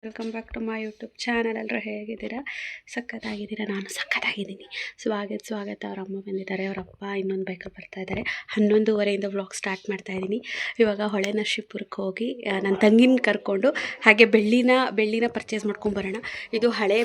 Welcome back to my YouTube channel. ಎಲ್ಲರೂ ಹೇಗಿದ್ದೀರಾ? ಸಖತ್ತಾಗಿದ್ದೀರಾ? ನಾನು ಸಖತ್ತಾಗಿದ್ದೀನಿ. ಸ್ವಾಗತ. ಅವ್ರ ಅಮ್ಮ ಬಂದಿದ್ದಾರೆ, ಅವ್ರ ಅಪ್ಪ ಇನ್ನೊಂದು ಬೈಕಲ್ಲಿ ಬರ್ತಾ ಇದ್ದಾರೆ. 11:30 ವ್ಲಾಗ್ ಸ್ಟಾರ್ಟ್ ಮಾಡ್ತಾ ಇದ್ದೀನಿ. ಇವಾಗ ಹೊಳೆನರಸೀಪುರಕ್ಕೆ ಹೋಗಿ ನನ್ನ ತಂಗಿನ ಕರ್ಕೊಂಡು ಹಾಗೆ ಬೆಳ್ಳಿನ ಪರ್ಚೇಸ್ ಮಾಡ್ಕೊಂಬರೋಣ. ಇದು ಹಳೆ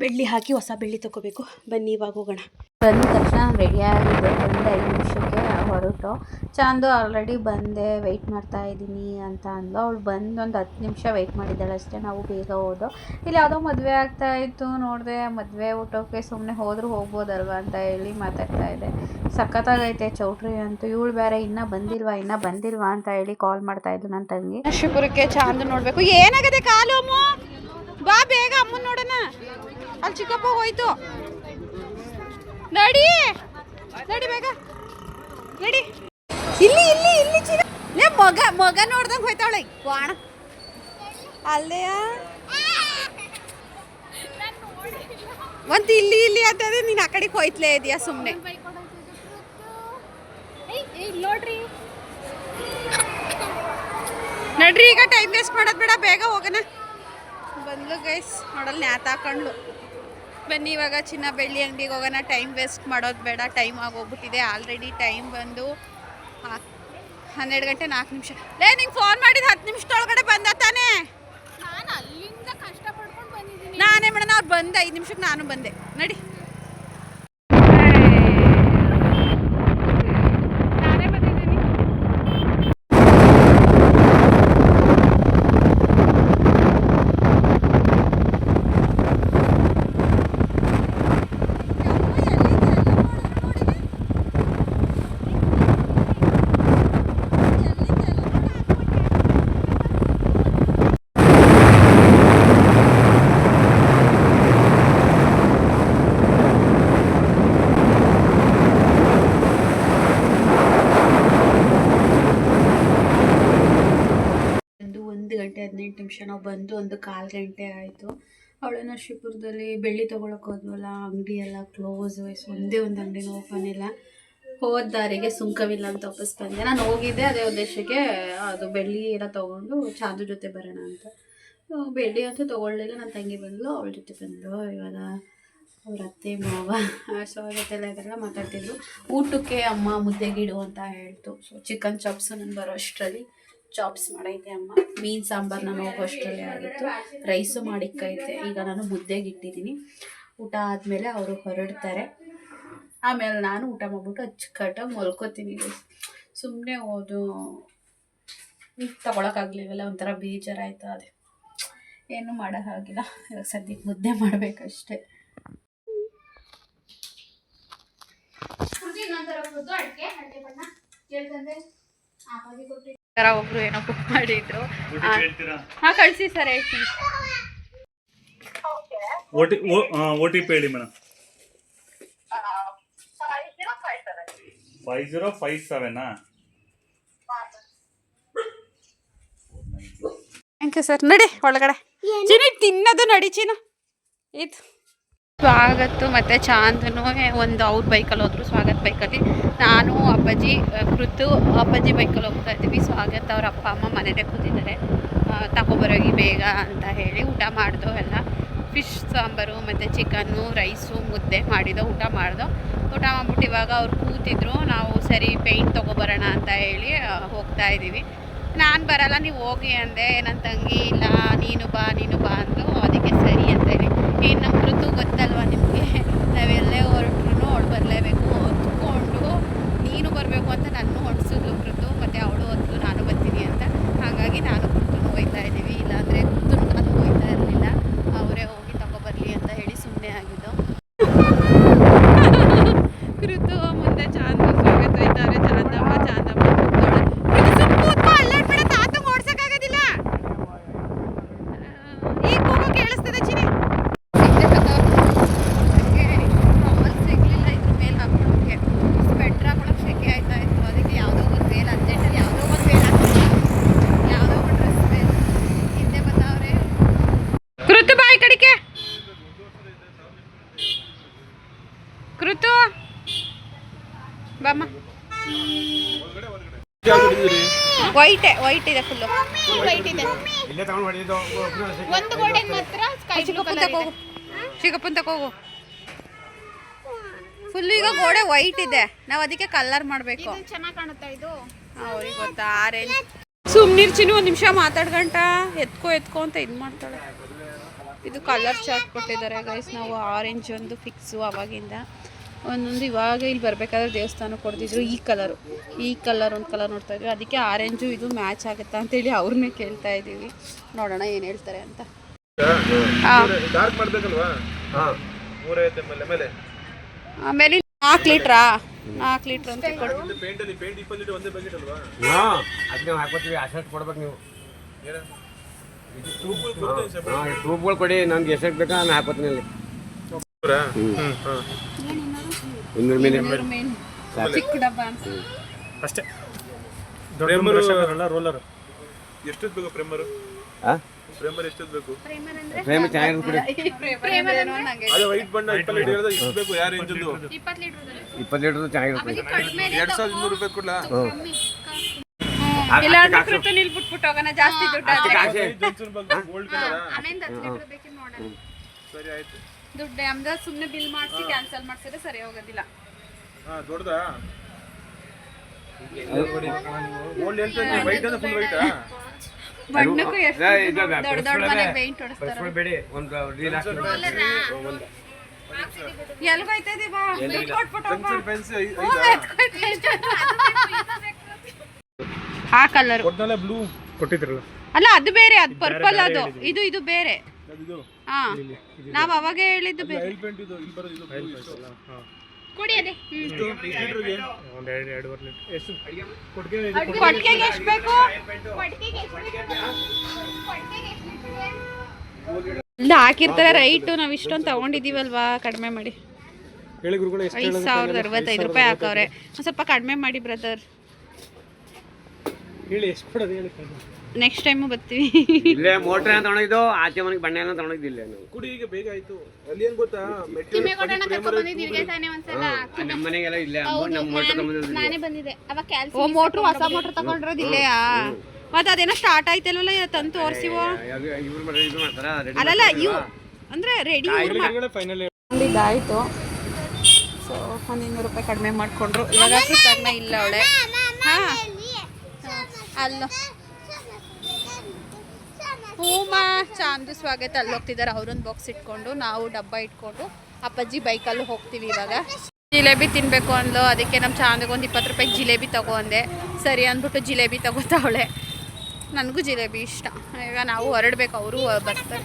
ಬೆಳ್ಳಿ ಹಾಕಿ ಹೊಸ ಬೆಳ್ಳಿ ತೊಗೋಬೇಕು. ಬನ್ನಿ ಇವಾಗ ಹೋಗೋಣ. ಬಂದ ತಕ್ಷಣ ರೆಡಿಯಾಗಿದೆ. ಒಂದು 5 ನಿಮಿಷಕ್ಕೆ ಹೊರಟು. ಚಾಂದು ಆಲ್ರೆಡಿ ಬಂದೆ, ವೆಯ್ಟ್ ಮಾಡ್ತಾ ಇದ್ದೀನಿ ಅಂತ ಅಂದ್ಲು. ಅವಳು ಬಂದು ಒಂದು 10 ನಿಮಿಷ ವೆಯ್ಟ್ ಮಾಡಿದ್ದಾಳೆ ಅಷ್ಟೇ. ನಾವು ಬೇಗ ಹೋದೋ. ಇಲ್ಲಿ ಯಾವುದೋ ಮದುವೆ ಆಗ್ತಾಯಿತ್ತು, ನೋಡಿದೆ. ಮದುವೆ ಊಟಕ್ಕೆ ಸುಮ್ಮನೆ ಹೋದರೂ ಹೋಗ್ಬೋದಲ್ವ ಅಂತ ಹೇಳಿ ಮಾತಾಡ್ತಾ ಇದ್ದೆ. ಸಖತ್ತಾಗೈತೆ ಚೌಟ್ರಿ ಅಂತೂ. ಇವಳು ಬೇರೆ ಇನ್ನೂ ಬಂದಿಲ್ವಾ ಅಂತ ಹೇಳಿ ಕಾಲ್ ಮಾಡ್ತಾ ಇದ್ಲು ನನ್ನ ತಂಗಿ. ನರಸೀಪುರಕ್ಕೆ ಚಾಂದು ನೋಡಬೇಕು. ಏನಾಗಿದೆ ಕಾಲು? ಅಮ್ಮ ಬಾ ಬೇಗ, ಅಮ್ಮನ ನೋಡೋಣ. ಅಲ್ಲಿ ಚಿಕ್ಕಪ್ಪ ಹೋಯ್ತು. ನಡಿ ಬೇಗ ನಡಿ. ಇಲ್ಲಿ ಮಗ ನೋಡ್ದಂಗೆ ಹೋಯ್ತಾವಳೆ ಕ್ವಾಣ ಅಲ್ಲೇ ಒಂದು ಇಲ್ಲಿ ಅಂತಂದ್ರೆ ನೀನು ಆ ಕಡೆಗೆ ಹೋಯ್ತಲೇ ಇದೆಯಾ ಸುಮ್ಮನೆ. ನಡ್ರಿ ಈಗ ಟೈಮ್ ವೇಸ್ಟ್ ಮಾಡೋದು ಬೇಡ, ಬೇಗ ಹೋಗೋಣ. ಬಂದ್ಲು ಗೈಸ್, ನೋಡಲ್ ನ್ಯಾತ್ ಹಾಕೊಂಡ್ಲು. ಬನ್ನಿ ಇವಾಗ ಚಿನ್ನ ಬೆಳ್ಳಿ ಅಂಗಡಿಗೆ ಹೋಗೋಣ. ಟೈಮ್ ವೇಸ್ಟ್ ಮಾಡೋದು ಬೇಡ, ಟೈಮ್ ಆಗೋಗ್ಬಿಟ್ಟಿದೆ ಆಲ್ರೆಡಿ. ಟೈಮ್ ಬಂದು 12 ಗಂಟೆ 4 ನಿಮಿಷ. ನಿಂಗೆ ಫೋನ್ ಮಾಡಿದ್ದು 10 ನಿಮಿಷದೊಳಗಡೆ ಬಂದ ತಾನೇ? ನಾನು ಅಲ್ಲಿಂದ ಕಷ್ಟಪಡ್ಕೊಂಡು ಬಂದಿದ್ದೀನಿ. ನಾನೇ ಮೇಡಮ್, ಅವ್ರು ಬಂದೆ 5 ನಿಮಿಷಕ್ಕೆ ನಾನು ಬಂದೆ. ನಡಿ. ನಾನೇ ಬಂದಿದ್ದೀನಿ. ನಾವು ಬಂದು 1:15 ಗಂಟೆ ಆಯಿತು. ಹೊಳೆನರಸೀಪುರದಲ್ಲಿ ಬೆಳ್ಳಿ ತೊಗೊಳಕ್ಕೆ ಹೋದ್ವಲ್ಲ, ಅಂಗಡಿ ಎಲ್ಲ ಕ್ಲೋಸು. ಒಂದೇ ಒಂದು ಅಂಗಡಿನೂ ಓಪನ್ ಇಲ್ಲ. ಹೋದ ದಾರಿಗೆ ಸುಂಕವಿಲ್ಲ ಅಂತ ವಾಪಸ್ ಬಂದೆ. ನಾನು ಹೋಗಿದ್ದೆ ಅದೇ ಉದ್ದೇಶಕ್ಕೆ, ಅದು ಬೆಳ್ಳಿ ಎಲ್ಲ ತೊಗೊಂಡು ಚಾಂದು ಜೊತೆ ಬರೋಣ ಅಂತ. ಬೆಳ್ಳಿ ಅಂತೂ ತೊಗೊಳ್ಳಿಲ್ಲ. ನನ್ನ ತಂಗಿ ಬಂದಳು, ಅವಳ ಜೊತೆ ಬಂದಳು. ಇವಾಗ ಅವ್ರ ಅತ್ತೆ ಮಾವ ಸೊ ಅವ್ರ ಜೊತೆ ಎಲ್ಲ ಇದೆಲ್ಲ ಮಾತಾಡ್ತಿದ್ರು. ಊಟಕ್ಕೆ ಅಮ್ಮ ಮುದ್ದೆಗಿಡು ಅಂತ ಹೇಳ್ತು. ಸೊ ಚಿಕನ್ ಚಾಪ್ಸು ನಾನು ಬರೋ ಅಷ್ಟರಲ್ಲಿ ಚಾಪ್ಸ್ ಮಾಡೈತೆ ಅಮ್ಮ. ಮೀನು ಸಾಂಬಾರು ನಾನು ಹೋಗೋ ಅಷ್ಟರಲ್ಲೇ ಆಗಿತ್ತು. ರೈಸು ಮಾಡಿಕ್ಕೈತೆ. ಈಗ ನಾನು ಮುದ್ದೆಗೆ ಇಟ್ಟಿದ್ದೀನಿ. ಊಟ ಆದಮೇಲೆ ಅವರು ಹೊರಡ್ತಾರೆ. ಆಮೇಲೆ ನಾನು ಊಟ ಮಾಡಿಬಿಟ್ಟು ಅಚ್ಚುಕಟ್ಟಾಗಿ ಮಲ್ಕೋತೀನಿ. ಸುಮ್ಮನೆ ಹೋದು ತೊಗೊಳಕ್ಕಾಗಲಿಲ್ಲ, ಒಂಥರ ಬೇಜಾರಾಯಿತು. ಅದೇ ಏನೂ ಮಾಡೋಕ್ಕಾಗಿಲ್ಲ. ಇವಾಗ ಸದ್ಯಕ್ಕೆ ಮುದ್ದೆ ಮಾಡಬೇಕಷ್ಟೆ. ಒಬ್ರು ಏನೋ ಕುಕ್ ಮಾಡಿದ್ರು. ಕಳಿಸಿ ಸರ್, ಹೇಳ್ತೀನಿ. OTP ಹೇಳಿ ಮೇಡಮ್. 5057. Thank you sir. ನಡಿ ಒಳಗಡೆ. ಚಿನಿ ತಿನ್ನೋದು ನಡಿ ಚಿನ್ನು. ಇದು ಸ್ವಾಗತ್ ಮತ್ತು ಚಾಂದನು ಒಂದು ಅವ್ರ ಬೈಕಲ್ಲಿ ಹೋದ್ರು. ಸ್ವಾಗತ್ ಬೈಕಲ್ಲಿ ನಾನು ಅಪ್ಪಾಜಿ ಕೃತು ಅಪ್ಪಾಜಿ ಬೈಕಲ್ಲಿ ಹೋಗ್ತಾ ಇದ್ದೀವಿ. ಸ್ವಾಗತ್ ಅವ್ರ ಅಪ್ಪ ಅಮ್ಮ ಮನೇಲೆ ಕೂತಿದ್ದಾರೆ. ತಗೊಬರೋಗಿ ಬೇಗ ಅಂತ ಹೇಳಿ ಊಟ ಮಾಡ್ದೋ. ಎಲ್ಲ ಫಿಶ್ ಸಾಂಬಾರು ಮತ್ತು ಚಿಕನ್ನು, ರೈಸು, ಮುದ್ದೆ ಮಾಡಿದೋ. ಊಟ ಮಾಡ್ಬಿಟ್ಟು ಇವಾಗ ಅವ್ರು ಕೂತಿದ್ರು. ನಾವು ಸರಿ ಪೇಂಟ್ ತೊಗೊಬರೋಣ ಅಂತ ಹೇಳಿ ಹೋಗ್ತಾ ಇದ್ದೀವಿ. ನಾನು ಬರಲ್ಲ, ನೀವು ಹೋಗಿ ಅಂದೆ. ನನ್ನ ತಂಗಿ ಇಲ್ಲ, ನೀನು ಬಾ ಅಂದು. ಅದಕ್ಕೆ ಸರಿ ಅಂತ ಹೇಳಿ. ಇನ್ನು ನಮ್ಮ ಕೃತು ಗೊತ್ತಲ್ವ ನಿಮಗೆ, ನಾವೆಲ್ಲೇ ಹೊರಟ್ರು ಅವಳು ಬರಲೇಬೇಕು. ಹೊತ್ಕೊಂಡು ನೀನು ಬರಬೇಕು ಅಂತ ನನ್ನ ಹೊಡ್ಸಿದ್ಲು ಕೃತು. ಮತ್ತು ಅವಳು ಹೊತ್ತು ನಾನು ಬರ್ತೀನಿ ಅಂತ. ಹಾಗಾಗಿ ನಾನು ಕೃತುನು ಹೋಗ್ತಾ ಇದ್ದೀವಿ. ಇಲ್ಲಾಂದರೆ ಕೃತುನು ನಾನು ಹೋಗ್ತಾ ಇರಲಿಲ್ಲ. ಅವರೇ ಹೋಗಿ ತಗೊಬರಲಿ ಅಂತ ಹೇಳಿ ಸುಮ್ಮನೆ ಆಗಿದ್ದು. ಕೃತು ಮುಂದೆ ಚಾಂದು ಸ್ವಾಗತ ಇದ್ದಾರೆ. ಚಾಂದಮ್ಮ ಕೂತ್ಕೊಳ್ಳಿ. ಅಲ್ಲಾಡ್ಬೇಡ, ತಾತ ಓಡ್ಸೋಕ್ಕಾಗೋದಿಲ್ಲ. ವೈಟ್ ಇದೆ ಫುಲ್ಲು ವೈಟ್ ಇದೆ. ಒಂದು ಗೋಡೆಗೆ ಮಾತ್ರ ಸ್ಕೈ ಬ್ಲೂ ಕಲರ್ ಇದೆ. ಚಿಕ್ಕಪ್ಪನ ತಗೋಗು. ಫುಲ್ ಈಗ ಗೋಡೆ ವೈಟ್ ಇದೆ, ನಾವು ಅದಕ್ಕೆ ಕಲರ್ ಮಾಡಬೇಕು. ಚೆನ್ನಾಗಿ ಕಾಣುತ್ತಾ ಇದು? ಅವ್ರಿಗೆ ಗೊತ್ತಾ ಆರೆಂಜ್. ಸುಮ್ಮನಿರ್ ಚಿನ್ನು, ಒಂದು ನಿಮಿಷ ಮಾತಾಡ್ಕಂಟ ಎತ್ಕೋ ಅಂತ ಇದು ಮಾಡ್ತಾಳೆ. ಇದು ಕಲರ್ ಚಾರ್ಟ್ ಕೊಟ್ಟಿದ್ದಾರೆ ಗೈಸ್. ನಾವು ಆರೆಂಜ್ ಒಂದು ಫಿಕ್ಸು ಅವಾಗಿಂದ. ಒಂದೊಂದು ಇವಾಗ ಇಲ್ಲಿ ಬರಬೇಕಾದ್ರೆ ದೇವಸ್ಥಾನ ಕೊಡ್ತಿದ್ರು ಈ ಕಲರ್ ಒಂದು ಕಲರ್ ನೋಡ್ತಾ ಇದ್ವಿ. ಅದಕ್ಕೆ ಆರೆಂಜು ಇದು ಮ್ಯಾಚ್ ಆಗುತ್ತಾ ಅಂತೇಳಿ ಅವ್ರನ್ನೇ ಕೇಳ್ತಾ ಇದ್ದೀವಿ. ನೋಡೋಣ ಏನು ಹೇಳ್ತಾರೆ ಅಂತ. ಆಮೇಲೆ 4 ಲೀಟ್ರಾ 4 ಲೀಟ್ರ್ ಅಂತ ಕೊಟ್ಟು ಟ್ಯೂಬ್ಗಳು ಕೊಡಿ, ನನ್ಗೆ ಎಷ್ಟಕ್ಕೆ ಬೇಕಾ ನಾನು ಹಾಕೋತೀನಿ ಅಲ್ಲಿ. 200 ಮೇಲೆ ಚಿಕ್ಕ ಡಬ್ಬ ಅಂತ ಅಷ್ಟೇ. ರೋಲರ್ ಎಷ್ಟು ಬೇಕು? ಪ್ರೇಮರ್ ಎಷ್ಟು ಬೇಕು? ಫ್ರೇಮ್ ಚೆನ್ನಾಗಿರೋದು ಕೊಡಿ. ಅದು ವೈಟ್ ಬಣ್ಣ 20 ಲೀಟರ್ ಎಷ್ಟು ಬೇಕು? ಯಾವ ರೇಂಜದ್ದು? 20 ಲೀಟರ್ ಚೆನ್ನಾಗಿರೋದು ಕೊಡಿ. 2200 ರೂಪಾಯಿ ಕೊಡ್ಲಾ? ಇಲ್ಲಾಂದ್ರೆ ಕೃತ ನಿಲ್ಬಿಟ್ಬಿಟ್ಟು ಹೋಗೋಣ, ಜಾಸ್ತಿ ದುಡ್ಡು ಗೋಲ್ಡ್ ಕಲರ್. ಸರಿ ಆಯ್ತು. ದುಡ್ಡು ನಮ್ದು ಸುಮ್ಮನೆ ಬಿಲ್ ಮಾಡಿಸಿ ಕ್ಯಾನ್ಸಲ್ ಮಾಡಿಸಿದ್ರೆ ಸರಿ ಹೋಗೋದಿಲ್ಲ. ದೊಡ್ಡದಾ? ಗೋಲ್ಡ್ ಹೇಳ್ತಾ ವೈಟ್ ಅಂದ್ರೆ ಫುಲ್ ವೈಟಾ? ಬಣ್ಣಕ್ಕೂ ಎಷ್ಟು ದೊಡ್ಡ ಮನೆ ಪೇಂಟ್ ಹೊಡಿಸ್ತಾರೆ. ಬೇಡಿ ಒಂದು ಡೀಲ್ ಹಾಕಿ. ಎಲ್ಗೋಯ್ತಾ ಇದೀವ? ಆ ಕಲರ್ ಬ್ಲೂ ಕೊಟ್ಟಿದ್ರಲ್ಲ, ಅಲ್ಲ ಅದು ಬೇರೆ, ಅದು ಪರ್ಪಲ್. ಅದು ಇದು ಬೇರೆ. ಹಾ, ನಾವ್ ಅವಾಗ ಹೇಳಿದ್ದು ಬೇರೆ. ಕೊಡಿ ಅದೇ. ಕೊಟ್ಟಿಗೆಗೆ ಎಷ್ಟು ಬೇಕು? ಇಲ್ಲಿ ಹಾಕಿರ್ತಾರೆ ರೈಟು. ನಾವು ಇಷ್ಟೊಂದು ತಗೊಂಡಿದೀವಲ್ವಾ, ಕಡಿಮೆ ಮಾಡಿ. 5065 ರೂಪಾಯಿ ಹಾಕವ್ರೆ. ಸ್ವಲ್ಪ ಕಡಿಮೆ ಮಾಡಿ ಬ್ರದರ್. ನೆಕ್ಸ್ಟ್ ಟೈಮು ಬರ್ತೀವಿ. ಇಲ್ಲೇ ಮೋಟ್ರ್ ಅಂತ ತಗೊಂಡಿದ್ದು, ಆಚೆ ಮನೆಗೆ ಬಣ್ಣ ಎಲ್ಲ ತಗೊಂಡಿದ್ದಿಲ್ಲ. ಕುಡಿ ಈಗ ಬೇಗ ಆಯ್ತು. ಅಲ್ಲಿ ಏನ್ ಗೊತ್ತಾ, ನಮ್ಮ ಮನೆಗೆಲ್ಲ ಇಲ್ಲೇ ನಮ್ಮ ಮೋಟ್ರ್ ತಗೊಂಡಿದ್ದು. ನಾನೇ ಬಂದಿದ್ದೆ ಅವಾಗ ಕ್ಯಾಲ್ಸಿ. ಓ, ಮೋಟ್ರು ಹೊಸ ಮೋಟ್ರ್ ತಗೊಂಡ್ರದಿಲ್ಲೆಯಾ? ಮತ್ತೆ ಅದೇನೋ ಸ್ಟಾರ್ಟ್ ಆಯ್ತಲ್ವಲ್ಲ, ತಂದು ತೋರಿಸಿವೋ. ಇವ್ರು ಇದು ಮಾಡ್ತಾರ ಅಲ್ಲಲ್ಲ, ಇವು ಅಂದ್ರೆ ರೆಡಿ ಇದಾಯ್ತು. ಸೊ 100 ರೂಪಾಯಿ ಕಡಿಮೆ ಮಾಡ್ಕೊಂಡ್ರು. ಇವಾಗ ಕೃತಜ್ಞ ಇಲ್ಲ ಅವಳೆ. ಹಾ, ಅಲ್ಲ ಹೂಮಾ ಚಾಂದು ಸ್ವಾಗತ ಅಲ್ಲಿ ಹೋಗ್ತಿದ್ದಾರೆ. ಅವ್ರೊಂದು ಬಾಕ್ಸ್ ಇಟ್ಕೊಂಡು, ನಾವು ಡಬ್ಬ ಇಟ್ಕೊಂಡು ಅಪ್ಪಾಜಿ ಬೈಕಲ್ಲೂ ಹೋಗ್ತೀವಿ. ಇವಾಗ ಜಿಲೇಬಿ ತಿನ್ನಬೇಕು ಅಂದ್ಲು. ಅದಕ್ಕೆ ನಮ್ಮ ಚಾಂದಿಗೆ ಒಂದು 20 ರೂಪಾಯಿ ಜಿಲೇಬಿ ತಗೋ ಅಂದೆ. ಸರಿ ಅಂದ್ಬಿಟ್ಟು ಜಿಲೇಬಿ ತಗೋತಾವಳೆ. ನನಗೂ ಜಿಲೇಬಿ ಇಷ್ಟ. ಈಗ ನಾವು ಹೊರಡ್ಬೇಕು, ಅವರು ಬರ್ತಾರೆ.